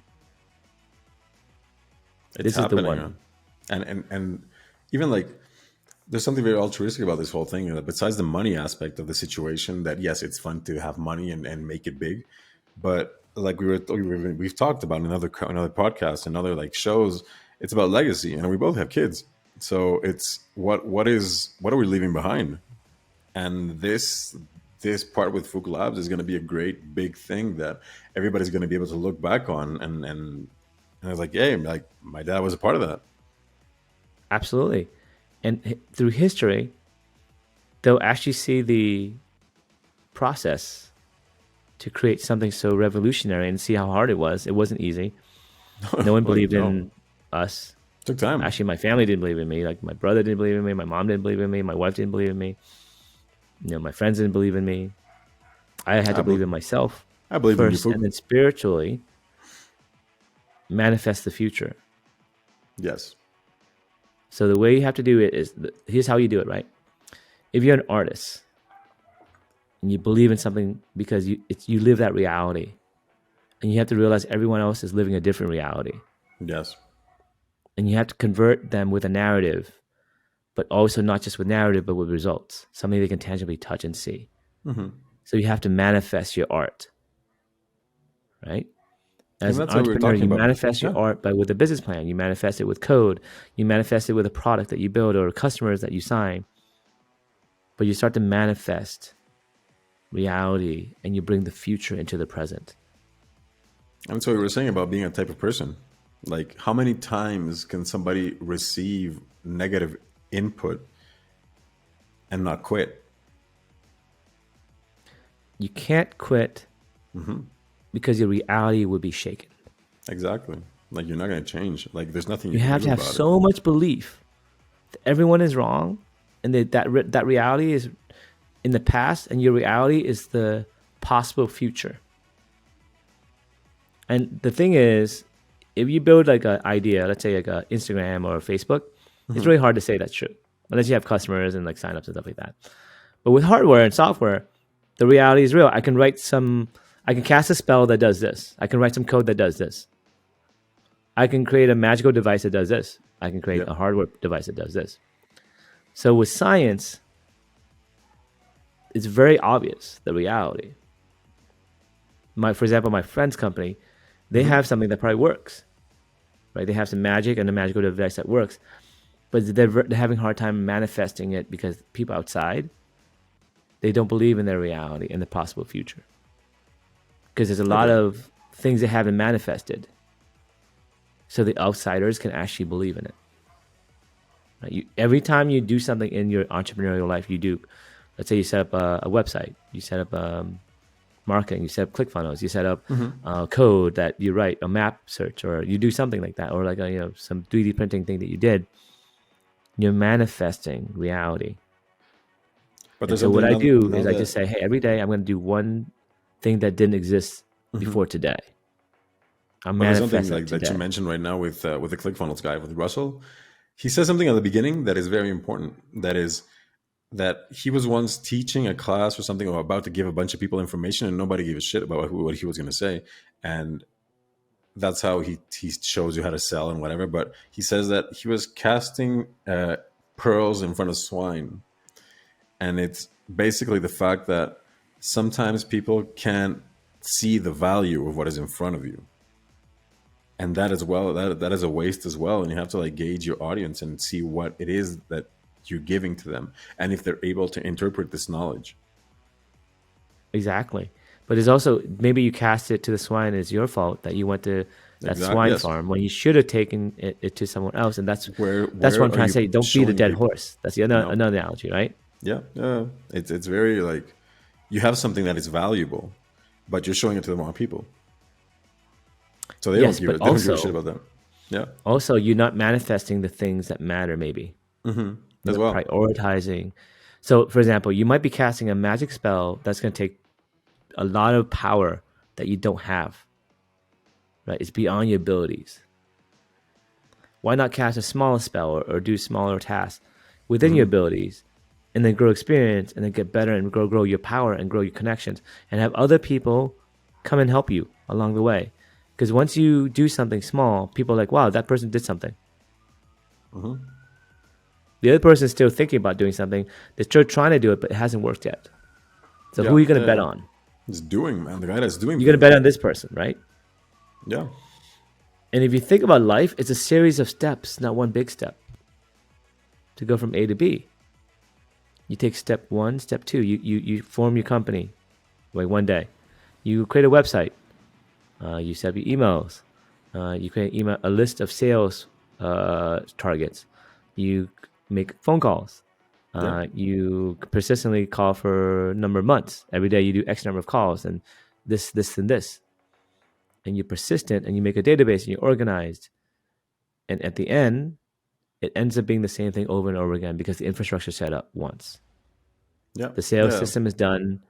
S2: It's
S1: This is the
S2: happening,
S1: one.
S2: man. And even like there's something very altruistic about this whole thing. Besides the money aspect of the situation, that yes, it's fun to have money and make it big, but like we've talked about in another podcast and other like shows, it's about legacy, and we both have kids, so it's what are we leaving behind? And this part with Phuc Labs is going to be a great big thing that everybody's going to be able to look back on and I was like, hey, like my dad was a part of that.
S1: Absolutely. And through history, they'll actually see the process to create something so revolutionary and see how hard it was. It wasn't easy. No one
S2: Like
S1: believed
S2: no,
S1: in us.
S2: took time.
S1: Actually, my family didn't believe in me. Like my brother didn't believe in me. My mom didn't believe in me. My wife didn't believe in me. My friends didn't believe in me. I had
S2: I,
S1: to believe
S2: bel
S1: in myself
S2: I believe in you,
S1: first,
S2: Phuc.
S1: and then spiritually manifest the future.
S2: Yes.
S1: So the way you have to do it is here's how you do it, right? If you're an artist and you believe in something because you live that reality, and you have to realize everyone else is living a different reality,
S2: Yes.
S1: and you have to convert them with a narrative, but also not just with narrative, but with results, something they can tangibly touch and see.
S2: Hmm.
S1: So you have to manifest your art, right?
S2: And
S1: As an
S2: that's what we were
S1: entrepreneur,
S2: talking
S1: you
S2: about.
S1: manifest your
S2: Yeah.
S1: art with a business plan. You manifest it with code. You manifest it with a product that you build or customers that you sign. But you start to manifest reality, and you bring the future into the present.
S2: And that's what we were saying about being a type of person. Like, how many times can somebody receive negative input and not quit?
S1: You can't quit because your reality would be shaken.
S2: Exactly. Like, you're not going to change. Like, there's nothing you
S1: You
S2: can
S1: have
S2: do
S1: to have
S2: about it.
S1: so much belief that everyone is wrong, and that reality is in the past, and your reality is the possible future. And the thing is, if you build like an idea, let's say like a Instagram or Facebook, it's really hard to say that's true unless you have customers and like signups and stuff like that. But with hardware and software, the reality is real. I can cast a spell that does this. I can write some code that does this. I can create a magical device that does this. I can create
S2: Yeah.
S1: a hardware device that does this. So with science, it's very obvious the reality. For example, my friend's company, they have something that probably works, right? They have some magic and a magical device that works, but they're having a hard time manifesting it because people outside, they don't believe in their reality and the possible future. Because there's a lot
S2: Okay.
S1: of things they haven't manifested. So the outsiders can actually believe in it. Right? Every time you do something in your entrepreneurial life, let's say you set up a website, you set up marketing, you set up ClickFunnels, you set up code that you write, a map search, or you do something like that, or like some 3D printing thing that you did. You're manifesting reality.
S2: But
S1: And
S2: there's
S1: so what
S2: something
S1: I do
S2: now
S1: is I
S2: that
S1: just say, hey, every day I'm going to do one thing that didn't exist before today. I'm
S2: But there's something
S1: manifesting
S2: like
S1: it
S2: that you
S1: today.
S2: mentioned right now with the ClickFunnels guy with Russell. He says something at the beginning that is very important. That is that he was once teaching a class or something, or about to give a bunch of people information, and nobody gave a shit about what he was going to say. And that's how he shows you how to sell and whatever. But he says that he was casting pearls in front of swine, and it's basically the fact that sometimes people can't see the value of what is in front of you, and that as well, that is a waste as well. And you have to like gauge your audience and see what it is that you're giving to them, and if they're able to interpret this knowledge.
S1: Exactly. But it's also maybe you cast it to the swine. It's your fault that you went to that
S2: Exactly.
S1: swine
S2: Yes.
S1: farm when you should have taken it to someone else. And that's what
S2: Where
S1: I'm
S2: are
S1: trying to
S2: you
S1: say. Don't beat a
S2: showing
S1: dead
S2: people?
S1: horse. That's
S2: You know?
S1: another analogy, right?
S2: Yeah. Yeah. It's very like you have something that is valuable, but you're showing it to the wrong people, so they don't
S1: Yes,
S2: give
S1: but
S2: it. They don't give a shit
S1: also
S2: about them. Yeah.
S1: also you're not manifesting the things that matter. Maybe
S2: As
S1: you're
S2: well.
S1: prioritizing. So, for example, you might be casting a magic spell that's going to take a lot of power that you don't have. Right? It's beyond your abilities. Why not cast a smaller spell or do smaller tasks within your abilities, and then grow experience, and then get better and grow your power and grow your connections, and have other people come and help you along the way. Because once you do something small, people are like, wow, that person did something. The other person is still thinking about doing something. They're still trying to do it, but it hasn't worked yet. So who
S2: Yeah.
S1: are you going to bet
S2: Yeah.
S1: on?
S2: It's doing, man. The guy that's doing
S1: You're going to
S2: things.
S1: bet on this person, right?
S2: Yeah.
S1: And if you think about life, it's a series of steps, not one big step to go from A to B. You take step one, step two. You form your company, like one day. You create a website. You set up your emails. You create a list of sales targets. You make phone calls.
S2: Yeah.
S1: You persistently call for a number of months. Every day you do X number of calls, and this, and this. And you're persistent, and you make a database, and you're organized. And at the end, it ends up being the same thing over and over again because the infrastructure is set up once.
S2: Yeah.
S1: The sales
S2: Yeah.
S1: system is done.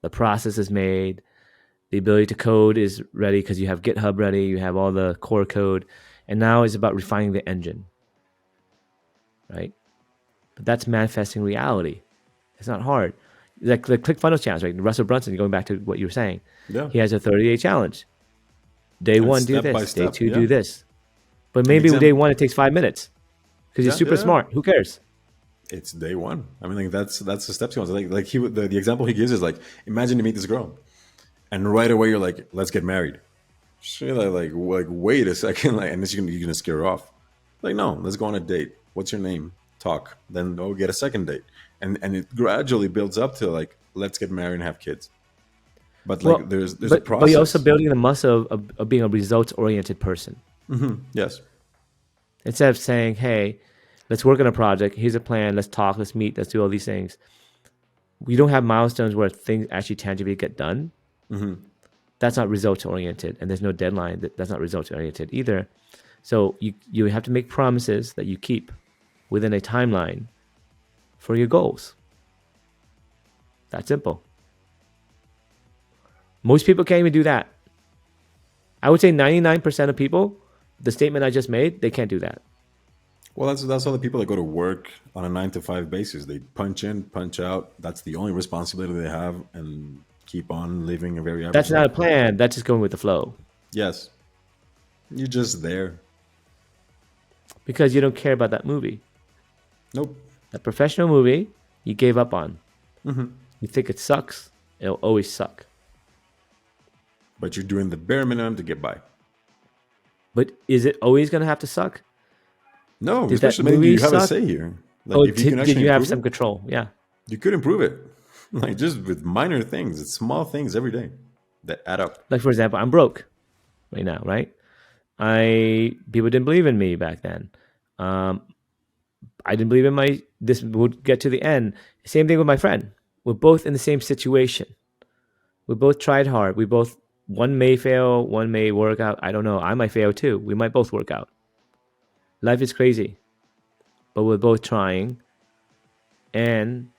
S1: The process is made. The ability to code is ready because you have GitHub ready. You have all the core code. And now it's about refining the engine, right? But that's manifesting reality. It's not hard. Like the ClickFunnels challenge, right? Russell Brunson, going back to what you were saying,
S2: Yeah.
S1: he has a 30-day challenge. Day
S2: And
S1: one, do
S2: step by
S1: this. Day
S2: step.
S1: two,
S2: Yeah.
S1: do this. But
S2: An
S1: maybe day
S2: example.
S1: one, it takes 5 minutes because you're
S2: Yeah.
S1: super
S2: Yeah.
S1: smart. Who cares?
S2: It's day one. I mean, like that's the steps he wants. Like the example he gives is like, imagine you meet this girl, and right away you're like, let's get married. She's like wait a second, like, and then you're gonna scare her off. Like, no, let's go on a date. What's your name? Talk. Then go get a second date, and it gradually builds up to like, let's get married and have kids. But like,
S1: Well,
S2: there's a
S1: but you're also
S2: process.
S1: building the muscle of being a results-oriented person.
S2: Yes.
S1: Instead of saying, hey, let's work on a project. Here's a plan. Let's talk. Let's meet. Let's do all these things. We don't have milestones where things actually tangibly get done. That's not results oriented, and there's no deadline. That's not results oriented either. So you have to make promises that you keep within a timeline for your goals. That simple. Most people can't even do that. I would say 99% of people, the statement I just made, they can't do that.
S2: Well, that's all the people that go to work on a 9 to 5 basis. They punch in, punch out. That's the only responsibility they have, and keep on living a very average
S1: That's not a
S2: life.
S1: plan. That's just going with the flow
S2: Yes, you're just there.
S1: because you don't care about that movie.
S2: Nope.
S1: That professional movie you gave up on. You think it sucks. It'll always suck.
S2: But you're doing the bare minimum to get by.
S1: But is it always going to have to suck?
S2: No,
S1: Did that
S2: especially maybe
S1: movie
S2: you have a
S1: suck?
S2: say here. Like,
S1: Oh,
S2: if you can
S1: did
S2: actually
S1: you have
S2: improve
S1: some
S2: it,
S1: control? Yeah.
S2: you could improve it. Like, just with minor things, it's small things every day that add up.
S1: Like, for example, I'm broke right now, right? People didn't believe in me back then. I didn't believe in this would get to the end. Same thing with my friend. We're both in the same situation. We both tried hard. One may fail, one may work out. I don't know. I might fail too. We might both work out. Life is crazy, but we're both trying. And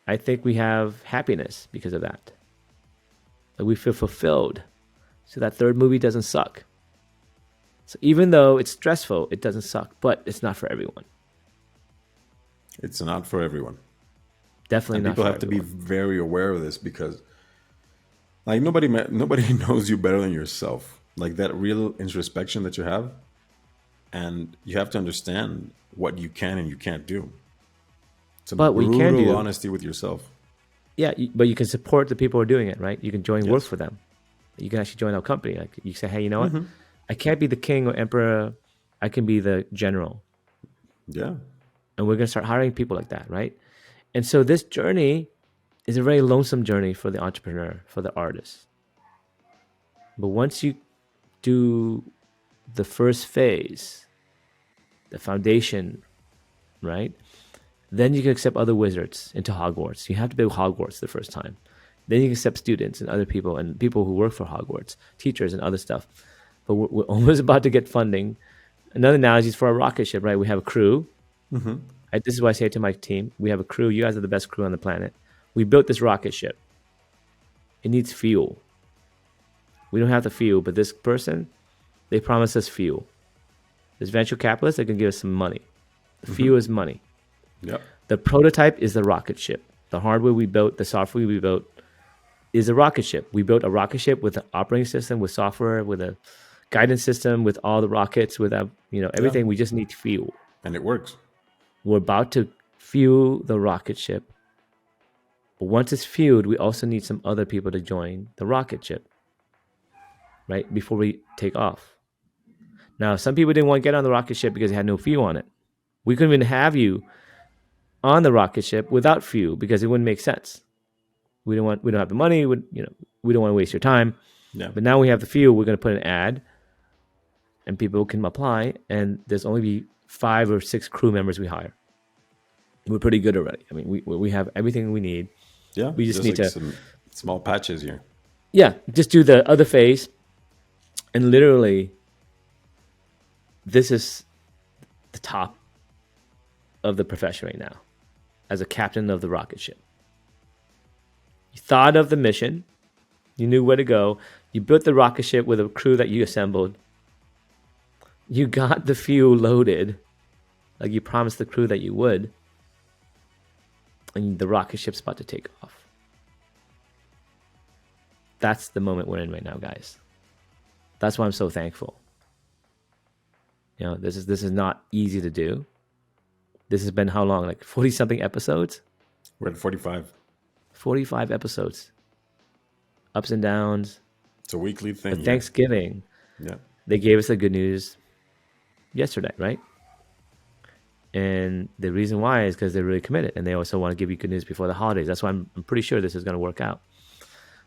S1: I think we have happiness because of that. Like, we feel fulfilled. So that third movie doesn't suck. So even though it's stressful, it doesn't suck, but it's not for everyone.
S2: It's not for everyone.
S1: Definitely
S2: And
S1: not
S2: people
S1: for
S2: have to be
S1: everyone.
S2: very aware of this because like nobody knows you better than yourself. Like that real introspection that you have, and you have to understand what you can and you can't do. It's a
S1: But what you can
S2: brutal
S1: do,
S2: honesty with yourself.
S1: yeah, but you can support the people who are doing it, right? You can join work
S2: Yes.
S1: for them. You can actually join our company. Like you say, hey, you know what? I can't be the king or emperor. I can be the general.
S2: Yeah.
S1: And we're going to start hiring people like that, right? And so this journey is a very lonesome journey for the entrepreneur, for the artist. But once you do the first phase, the foundation, right? Then you can accept other wizards into Hogwarts. You have to build Hogwarts the first time. Then you can accept students and other people and people who work for Hogwarts, teachers and other stuff. But we're almost about to get funding. Another analogy is for a rocket ship, right? We have a crew. This is why I say to my team, we have a crew. You guys are the best crew on the planet. We built this rocket ship. It needs fuel. We don't have the fuel, but this person, they promise us fuel. This venture capitalist, they can give us some money. The fuel is money.
S2: Yep.
S1: The prototype is the rocket ship. The hardware we built, the software we built is a rocket ship. We built a rocket ship with an operating system, with software, with a guidance system, with all the rockets, with everything.
S2: Yeah.
S1: We just need fuel.
S2: And it works.
S1: We're about to fuel the rocket ship. But once it's fueled, we also need some other people to join the rocket ship, right? Before we take off. Now, some people didn't want to get on the rocket ship because it had no fuel on it. We couldn't even have you on the rocket ship without fuel because it wouldn't make sense. We don't have the money. We don't want to waste your time.
S2: Yeah.
S1: But now we have the fuel. We're going to put an ad, and people can apply. And there's only be 5 or 6 crew members we hire. We're pretty good already. I mean, we have everything we need.
S2: Yeah.
S1: We just need
S2: like
S1: to
S2: some small patches here.
S1: Yeah, just do the other phase, and literally, this is the top of the profession right now, as a captain of the rocket ship. You thought of the mission, you knew where to go, you built the rocket ship with a crew that you assembled, you got the fuel loaded, like you promised the crew that you would, and the rocket ship's about to take off. That's the moment we're in right now, guys. That's why I'm so thankful. This is not easy to do. This has been how long? Like 40 something episodes?
S2: We're at 45.
S1: 45 episodes. Ups and downs.
S2: It's a weekly thing.
S1: But Thanksgiving,
S2: Yeah.
S1: they gave us the good news yesterday, right? And the reason why is because they're really committed, and they also want to give you good news before the holidays. That's why I'm pretty sure this is going to work out.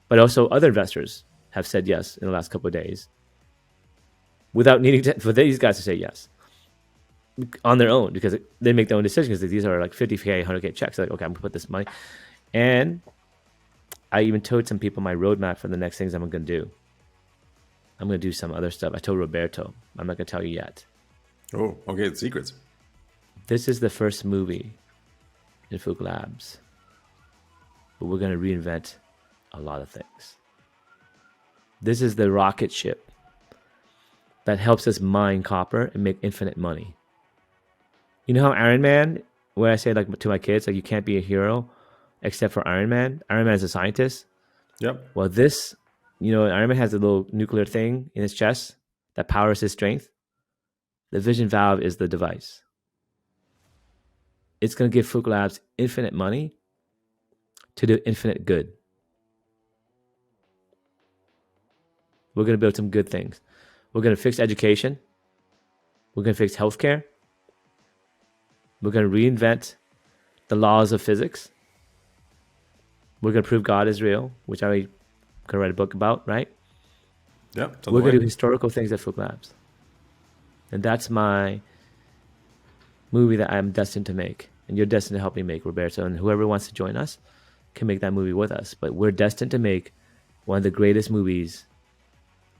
S1: But also other investors have said yes in the last couple of days without needing for these guys to say yes on their own, because they make their own decisions, because these are like 50K, 100K checks. Like, okay, I'm going to put this money. And I even told some people my roadmap for the next things I'm going to do. I'm going to do some other stuff. I told Roberto. I'm not going to tell you yet.
S2: Oh, okay. It's secrets.
S1: This is the first movie in Phuc Labs. But we're going to reinvent a lot of things. This is the rocket ship that helps us mine copper and make infinite money. You know how Iron Man, where I say like to my kids, like you can't be a hero except for Iron Man. Iron Man is a scientist.
S2: Yep.
S1: Well, Iron Man has a little nuclear thing in his chest that powers his strength. The vision valve is the device. It's going to give Phuc Labs infinite money to do infinite good. We're going to build some good things. We're going to fix education. We're going to fix healthcare. We're going to reinvent the laws of physics. We're going to prove God is real, which I could write a book about, right?
S2: Yep.
S1: We're going to do historical things at Phuc Labs. And that's my movie that I'm destined to make. And you're destined to help me make, Roberto. And whoever wants to join us can make that movie with us. But we're destined to make one of the greatest movies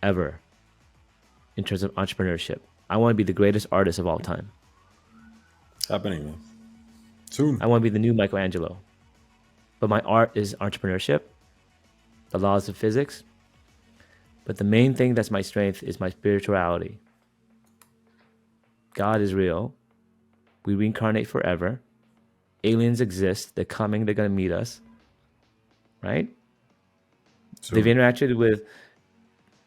S1: ever in terms of entrepreneurship. I want to be the greatest artist of all time.
S2: Happening, man. Soon.
S1: I want to be the new Michelangelo. But my art is entrepreneurship, the laws of physics. But the main thing that's my strength is my spirituality. God is real. We reincarnate forever. Aliens exist. They're coming. They're going to meet us. Right?
S2: So
S1: They've interacted with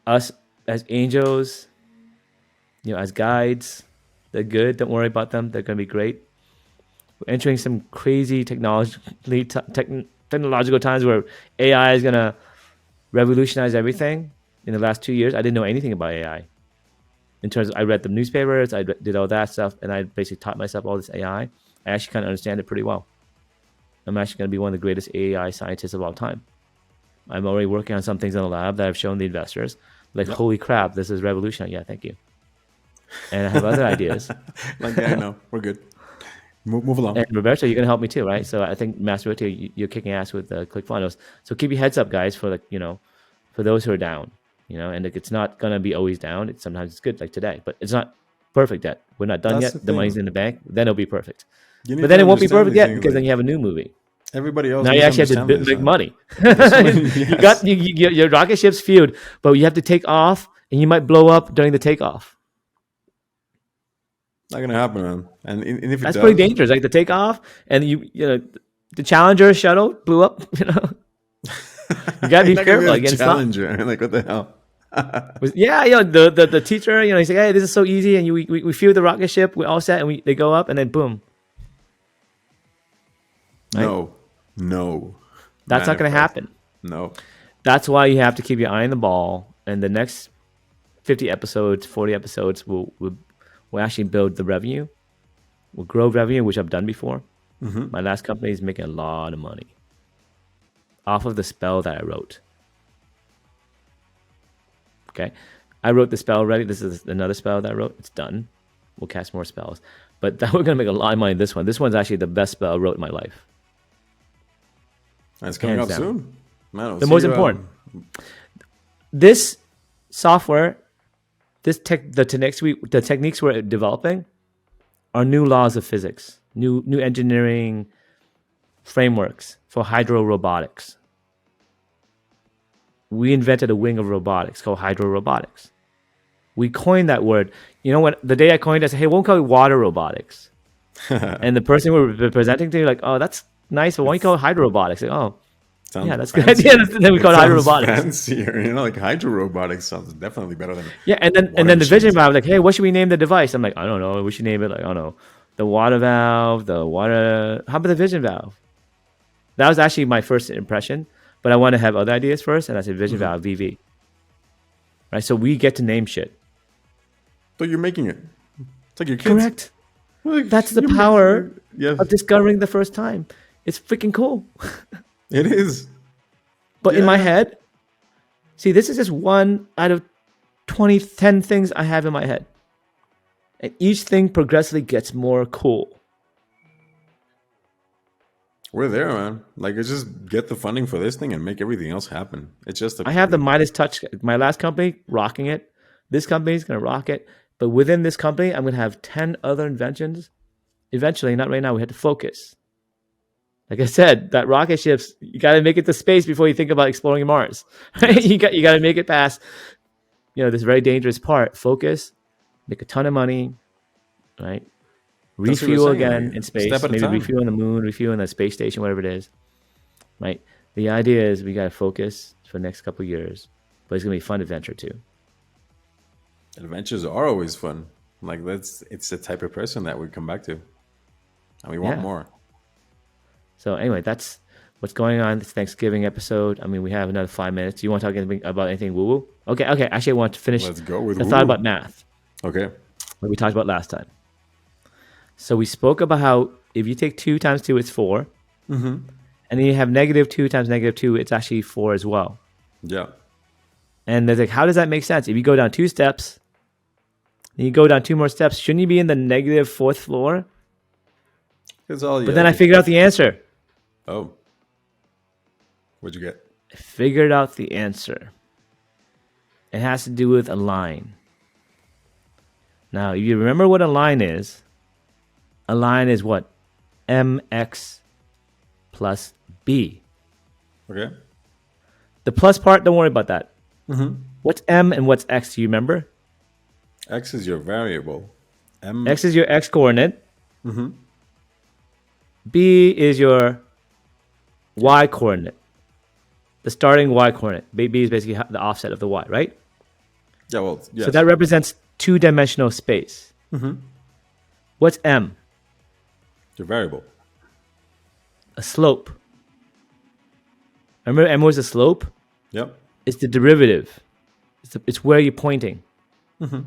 S1: us as angels, as guides. They're good. Don't worry about them. They're going to be great. We're entering some crazy technological times where AI is going to revolutionize everything. In the last 2 years, I didn't know anything about AI. In terms of, I read the newspapers, I did all that stuff, and I basically taught myself all this AI. I actually kind of understand it pretty well. I'm actually going to be one of the greatest AI scientists of all time. I'm already working on some things in the lab that I've shown the investors. Like, holy crap, this is revolutionary. Yeah, thank you. And I have other ideas.
S2: like, yeah, I know. We're good. Move along.
S1: And Roberto, you're going to help me too, right? So I think, Master Roberto, you're kicking ass with ClickFunnels. So keep your heads up, guys, for for those who are down. And it's not going to be always down. Sometimes it's good, like today, but it's not perfect yet. We're not done
S2: That's
S1: yet.
S2: the
S1: The
S2: thing.
S1: money's in the bank. Then it'll be perfect.
S2: You
S1: But then
S2: need
S1: it
S2: to
S1: won't be
S2: understand
S1: perfect
S2: these
S1: yet
S2: things,
S1: because
S2: like,
S1: then you have a new movie.
S2: everybody else
S1: Now you
S2: needs
S1: actually have to
S2: understand this,
S1: make
S2: man.
S1: money.
S2: Yes.
S1: You got your rocket ship's fueled, but you have to take off, and you might blow up during the takeoff.
S2: Not gonna happen, man. And if it
S1: That's
S2: does,
S1: pretty dangerous. Like the takeoff, and the Challenger shuttle blew up. You gotta be
S2: You're not gonna
S1: careful.
S2: be a
S1: Again, it's not.
S2: challenger. Like, what the hell?
S1: The teacher, he's like, hey, this is so easy, and we fuel the rocket ship. We're all set, and they go up, and then boom. Right?
S2: No.
S1: That's not going to happen.
S2: No.
S1: That's why you have to keep your eye on the ball. And the next 50 episodes, 40 episodes will actually build the revenue. We'll grow revenue, which I've done before.
S2: Mm-hmm.
S1: My last company is making a lot of money off of the spell that I wrote. Okay. I wrote the spell already. This is another spell that I wrote. It's done. We'll cast more spells. But we're going to make a lot of money in this one. This one's actually the best spell I wrote in my life.
S2: And it's coming
S1: Hands
S2: out
S1: down.
S2: soon. Man, I'll
S1: The
S2: see
S1: most
S2: you,
S1: important. This software, the techniques we're developing are new laws of physics, new engineering frameworks for hydro robotics. We invented a wing of robotics called hydro robotics. We coined that word. You know what? The day I coined it, I said, hey, we'll call it water robotics. And the person we were presenting to, like, oh, that's nice, but why don't you call it hydro robotics? Like, oh,
S2: Sounds
S1: yeah, that's
S2: fancier.
S1: good. And then we call it hydro robotics.
S2: Fancier, like hydro robotics sounds definitely better than.
S1: Yeah, and then
S2: water
S1: the
S2: machines.
S1: vision valve, like, hey, what should we name the device? I'm like, I don't know. We should name it, like, I don't know, the water valve, the water. How about the vision valve? That was actually my first impression, but I want to have other ideas first, and I said vision valve VV. Right, so we get to name shit.
S2: So you're making it. It's like your kids.
S1: Correct.
S2: Like,
S1: That's the
S2: you're
S1: power
S2: making it. Yeah,
S1: of discovering the first time. It's freaking cool.
S2: it is.
S1: But in my
S2: Yeah.
S1: head, see, this is just one out of 10 things I have in my head. And each thing progressively gets more cool.
S2: We're there, man. Like, it's just get the funding for this thing and make everything else happen. It's just
S1: I have the Midas Touch. My last company, rocking it. This company is going to rock it. But within this company, I'm going to have 10 other inventions. Eventually, not right now, we have to focus. Like I said, that rocket ships, you got to make it to space before you think about exploring Mars. Right? You got to make it past, this very dangerous part. Focus, make a ton of money, right?
S2: That's what we're
S1: Refuel
S2: saying,
S1: again
S2: like,
S1: in space.
S2: step at a
S1: Maybe
S2: time.
S1: refuel on the moon, refuel in the space station, whatever it is, right? The idea is we got to focus for the next couple of years, but it's going to be a fun adventure too.
S2: Adventures are always fun. Like, it's the type of person that we come back to, and we want
S1: Yeah.
S2: more.
S1: So anyway, that's what's going on this Thanksgiving episode. I mean, we have another 5 minutes. Do you want to talk anything about anything woo-woo? Okay. Actually, I want to finish
S2: Let's go with
S1: the
S2: woo.
S1: thought about math,
S2: Okay.
S1: what we talked about last time. So we spoke about how if you take 2 times 2, it's 4.
S2: Mm-hmm.
S1: And then you have -2 times -2, it's actually 4 as well.
S2: Yeah.
S1: And they're like, how does that make sense? If you go down 2 steps, and you go down 2 more steps, shouldn't you be in the -4th floor?
S2: It's all.
S1: But then I figured out the answer.
S2: Oh. What'd you get?
S1: I figured out the answer. It has to do with a line. Now, if you remember what a line is what? MX plus B.
S2: Okay.
S1: The plus part, don't worry about that.
S2: Mm-hmm.
S1: What's M and what's X? Do you remember?
S2: X is your variable. M.
S1: X is your X coordinate.
S2: Mm-hmm.
S1: B is your Y coordinate. The starting Y coordinate. B is basically the offset of the Y, right?
S2: Yeah. Well. Yes.
S1: So that represents two-dimensional space.
S2: Mm-hmm.
S1: What's M?
S2: The variable.
S1: A slope. Remember M was a slope?
S2: Yep.
S1: It's the derivative. It's where you're pointing.
S2: Mm-hmm.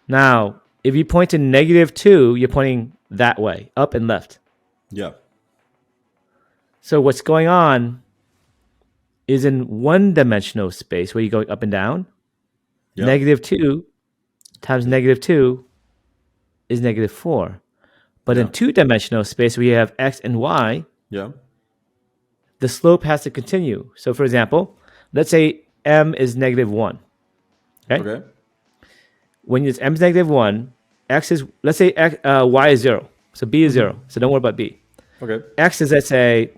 S1: Now, if you point to -2, you're pointing that way, up and left.
S2: Yeah.
S1: So what's going on is in one-dimensional space where you're going up and down,
S2: Yep.
S1: -2 times -2 is -4. But in
S2: Yeah.
S1: two-dimensional space where you have X and Y,
S2: Yeah.
S1: the slope has to continue. So for example, let's say M is -1. Okay?
S2: Okay.
S1: When it's M is -1, X is, let's say Y is 0. So B is 0. So don't worry about B.
S2: Okay.
S1: X is, let's say,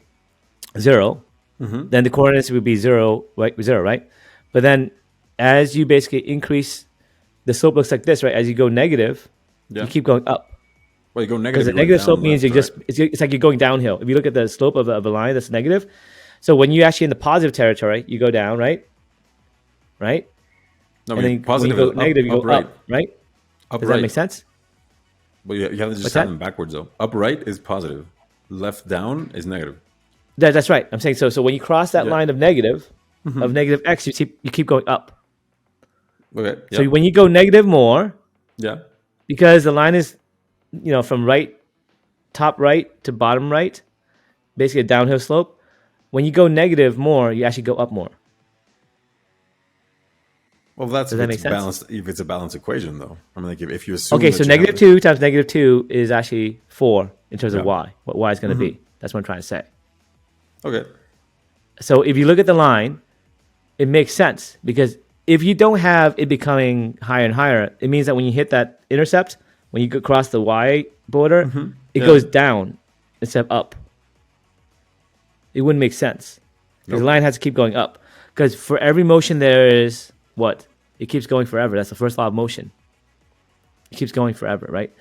S1: 0.
S2: Mm-hmm.
S1: Then the coordinates would be 0, right? 0, right? But then as you basically increase, the slope looks like this, right? As you go negative,
S2: Yeah.
S1: you keep going up.
S2: Well, you go
S1: Because
S2: negative.
S1: the
S2: you're going
S1: negative
S2: down,
S1: slope means
S2: left,
S1: you just,
S2: right.
S1: it's like you're going downhill. If you look at the slope of a line that's negative, so when you're actually in the positive territory, you go down, right? Right?
S2: No,
S1: And then when
S2: positive
S1: you go
S2: is
S1: negative, you go
S2: upright.
S1: up, right? Does
S2: Upright.
S1: that make sense?
S2: Well, you have to just
S1: What's
S2: have
S1: that?
S2: them backwards though. Upright is positive. Left down is negative.
S1: That's right. I'm saying so when you cross that
S2: Yeah.
S1: line of negative X, you keep going up.
S2: Okay.
S1: So
S2: Yeah.
S1: when you go negative more,
S2: Yeah.
S1: because the line is, from top right to bottom right, basically a downhill slope. When you go negative more, you actually go up more.
S2: Well, that's
S1: Does
S2: if
S1: that
S2: it's
S1: make sense?
S2: balanced. If it's a balanced equation, though, I mean, like if you assume.
S1: Okay,
S2: that
S1: so
S2: you have
S1: -2 times -2 is actually 4 in terms of
S2: Yeah.
S1: Y. What Y is going to be. That's what I'm trying to say.
S2: Okay.
S1: So if you look at the line, it makes sense because if you don't have it becoming higher and higher, it means that when you hit that intercept, when you go across the Y border, it
S2: Yeah.
S1: goes down instead of up. It wouldn't make sense because the
S2: Nope.
S1: line has to keep going up. Because for every motion, there is what? It keeps going forever. That's the first law of motion. It keeps going forever, right?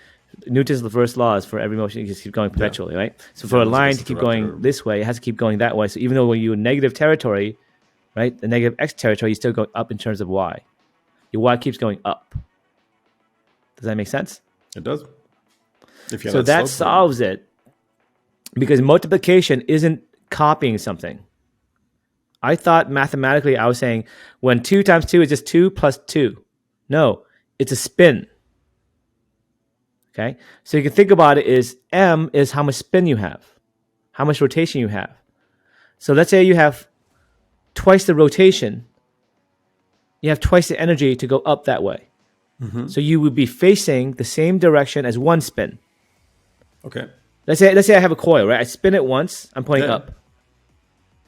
S1: Newton's the first law is for every motion, it just keeps going perpetually, right? So for a
S2: unless it
S1: line
S2: gets
S1: to keep
S2: interrupted
S1: going
S2: or-
S1: this way, it has to keep going that way. So even though when you're in negative territory, right, the negative X territory, you're still going up in terms of Y. Your Y keeps going up. Does that make sense?
S2: It does. If you have
S1: So that
S2: slope,
S1: solves it because multiplication isn't copying something. I thought mathematically I was saying when 2 times 2 is just 2 plus 2. No, it's a spin. Okay? So you can think about it is M is how much spin you have, how much rotation you have. So let's say you have twice the rotation, you have twice the energy to go up that way. So you would be facing the same direction as one spin.
S2: Okay.
S1: Let's say I have a coil, right? I spin it once, I'm pointing
S2: Yeah.
S1: up.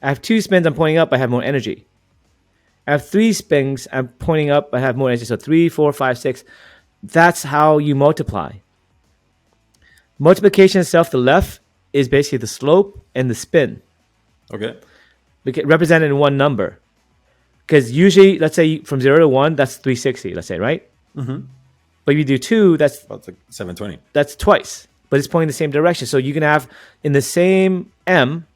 S1: I have 2 spins, I'm pointing up, I have more energy. I have 3 spins, I'm pointing up, I have more energy. So 3, 4, 5, 6. That's how you multiply. Multiplication itself, the left is basically the slope and the spin,
S2: Okay.
S1: represented in one number. Because usually, let's say from 0 to 1, that's 360, let's say, right? But if you do 2,
S2: About like 720.
S1: that's twice, but it's pointing the same direction. So you can have in the same M,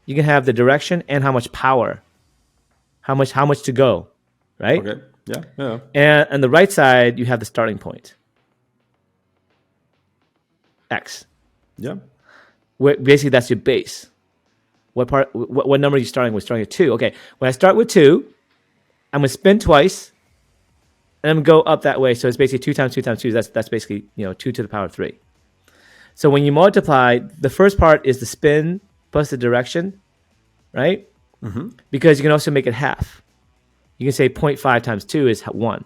S1: you can have the direction and how much power, how much to go, right?
S2: Okay. Yeah. Yeah.
S1: And on the right side, you have the starting point, X.
S2: Yeah.
S1: Where basically that's your base. What number are you starting with? Starting at 2. Okay, when I start with 2, I'm gonna spin twice, and I'm gonna go up that way. So it's basically 2 times 2 times 2. That's basically 2 to the power of 3. So when you multiply, the first part is the spin plus the direction, right? Because you can also make it half. You can say 0.5 times 2 is 1.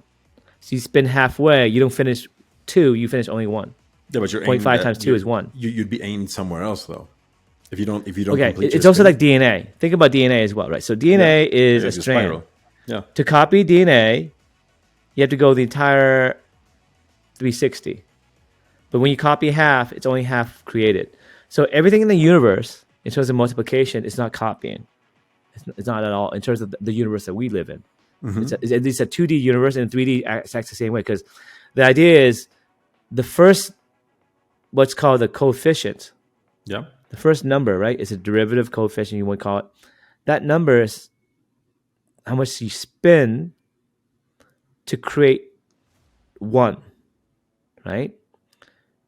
S1: So you spin halfway, you don't finish 2, you finish only 1.
S2: Yeah, but you're
S1: 0.5
S2: aiming
S1: times 2 is 1.
S2: You'd be aimed somewhere else though. If you don't.
S1: Okay,
S2: complete
S1: it's
S2: your
S1: also
S2: spin.
S1: like DNA. Think about DNA as well, right? So DNA is
S2: Yeah,
S1: a
S2: it's
S1: strand.
S2: spiral. Yeah.
S1: To copy DNA, you have to go the entire 360. But when you copy half, it's only half created. So everything in the universe, in terms of multiplication, is not copying. It's not at all in terms of the universe that we live in. It's a 2D universe, and 3D acts the same way because the idea is the first, what's called the coefficient,
S2: Yeah.
S1: the first number, right, is a derivative coefficient, you want to call it. That number is how much you spin to create one, right?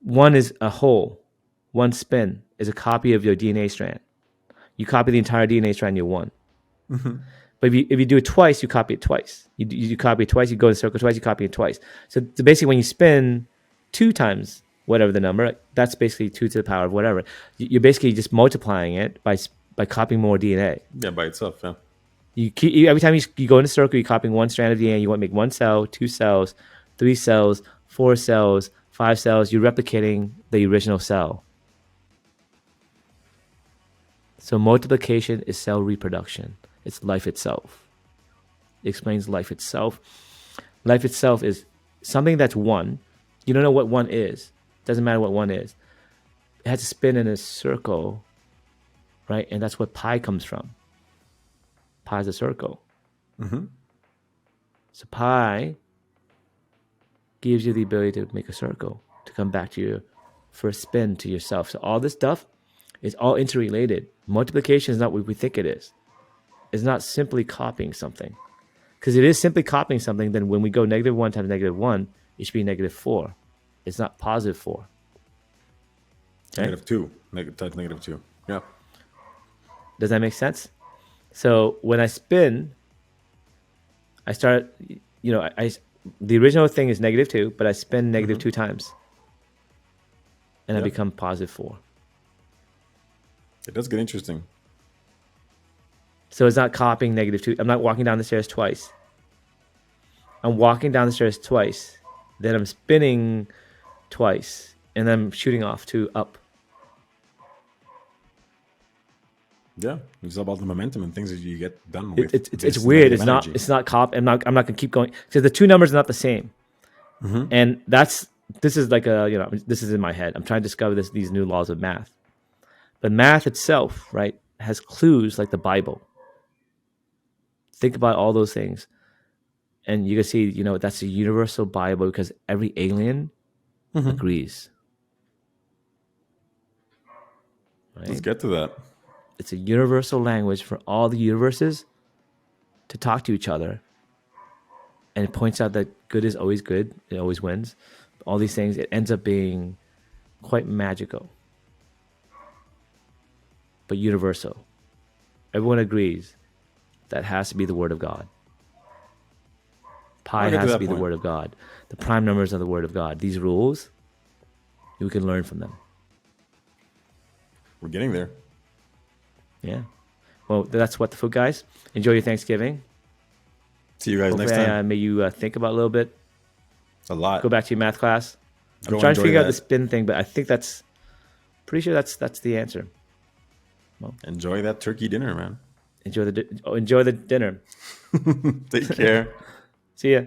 S1: One is a whole. One spin is a copy of your DNA strand. You copy the entire DNA strand, you're one. But if you do it twice, you copy it twice. You copy it twice, you go in a circle twice, you copy it twice. So basically, when you spin 2 times whatever the number, that's basically 2 to the power of whatever. You're basically just multiplying it by copying more DNA.
S2: Yeah, by itself. Yeah.
S1: Every time you go in a circle, you're copying one strand of DNA. You want to make 1 cell, 2 cells, 3 cells, 4 cells, 5 cells. You're replicating the original cell. So multiplication is cell reproduction. It's life itself. It explains life itself. Life itself is something that's one. You don't know what one is. Doesn't matter what one is. It has to spin in a circle, right? And that's what pi comes from. Pi is a circle. So pi gives you the ability to make a circle, to come back to your first spin to yourself. So all this stuff is all interrelated. Multiplication is not what we think it is. It's not simply copying something. Because if it is simply copying something, then when we go -1 times -1, it should be -4. It's not +4. Okay?
S2: -2. -2. Yeah.
S1: Does that make sense? So when I spin, I start, the original thing is -2, but I spin -2 times. And I become +4.
S2: It does get interesting.
S1: So it's not copying -2. I'm not walking down the stairs twice. I'm walking down the stairs twice. Then I'm spinning twice. And then I'm shooting off to up.
S2: Yeah, it's all about the momentum and things that you get done with.
S1: It's weird. It's not I'm not gonna keep going because the two numbers are not the same. And this is like this is in my head. I'm trying to discover these new laws of math. But math itself, right, has clues like the Bible. Think about all those things. And you can see, that's a universal Bible because every alien agrees. Right?
S2: Let's get to that.
S1: It's a universal language for all the universes to talk to each other. And it points out that good is always good. It always wins. All these things, it ends up being quite magical. But universal. Everyone agrees that has to be the word of God. Pi has to be the word of God. The prime numbers are the word of God. These rules, you can learn from them.
S2: We're getting there.
S1: Yeah. Well, that's what the Phuc, guys. Enjoy your Thanksgiving.
S2: See you guys next time.
S1: May you think about a little bit.
S2: A lot.
S1: Go back to your math class. I'm trying to figure out the spin thing, but I think pretty sure that's the answer. Well,
S2: enjoy that turkey dinner, man.
S1: Enjoy the dinner.
S2: Take care.
S1: See ya.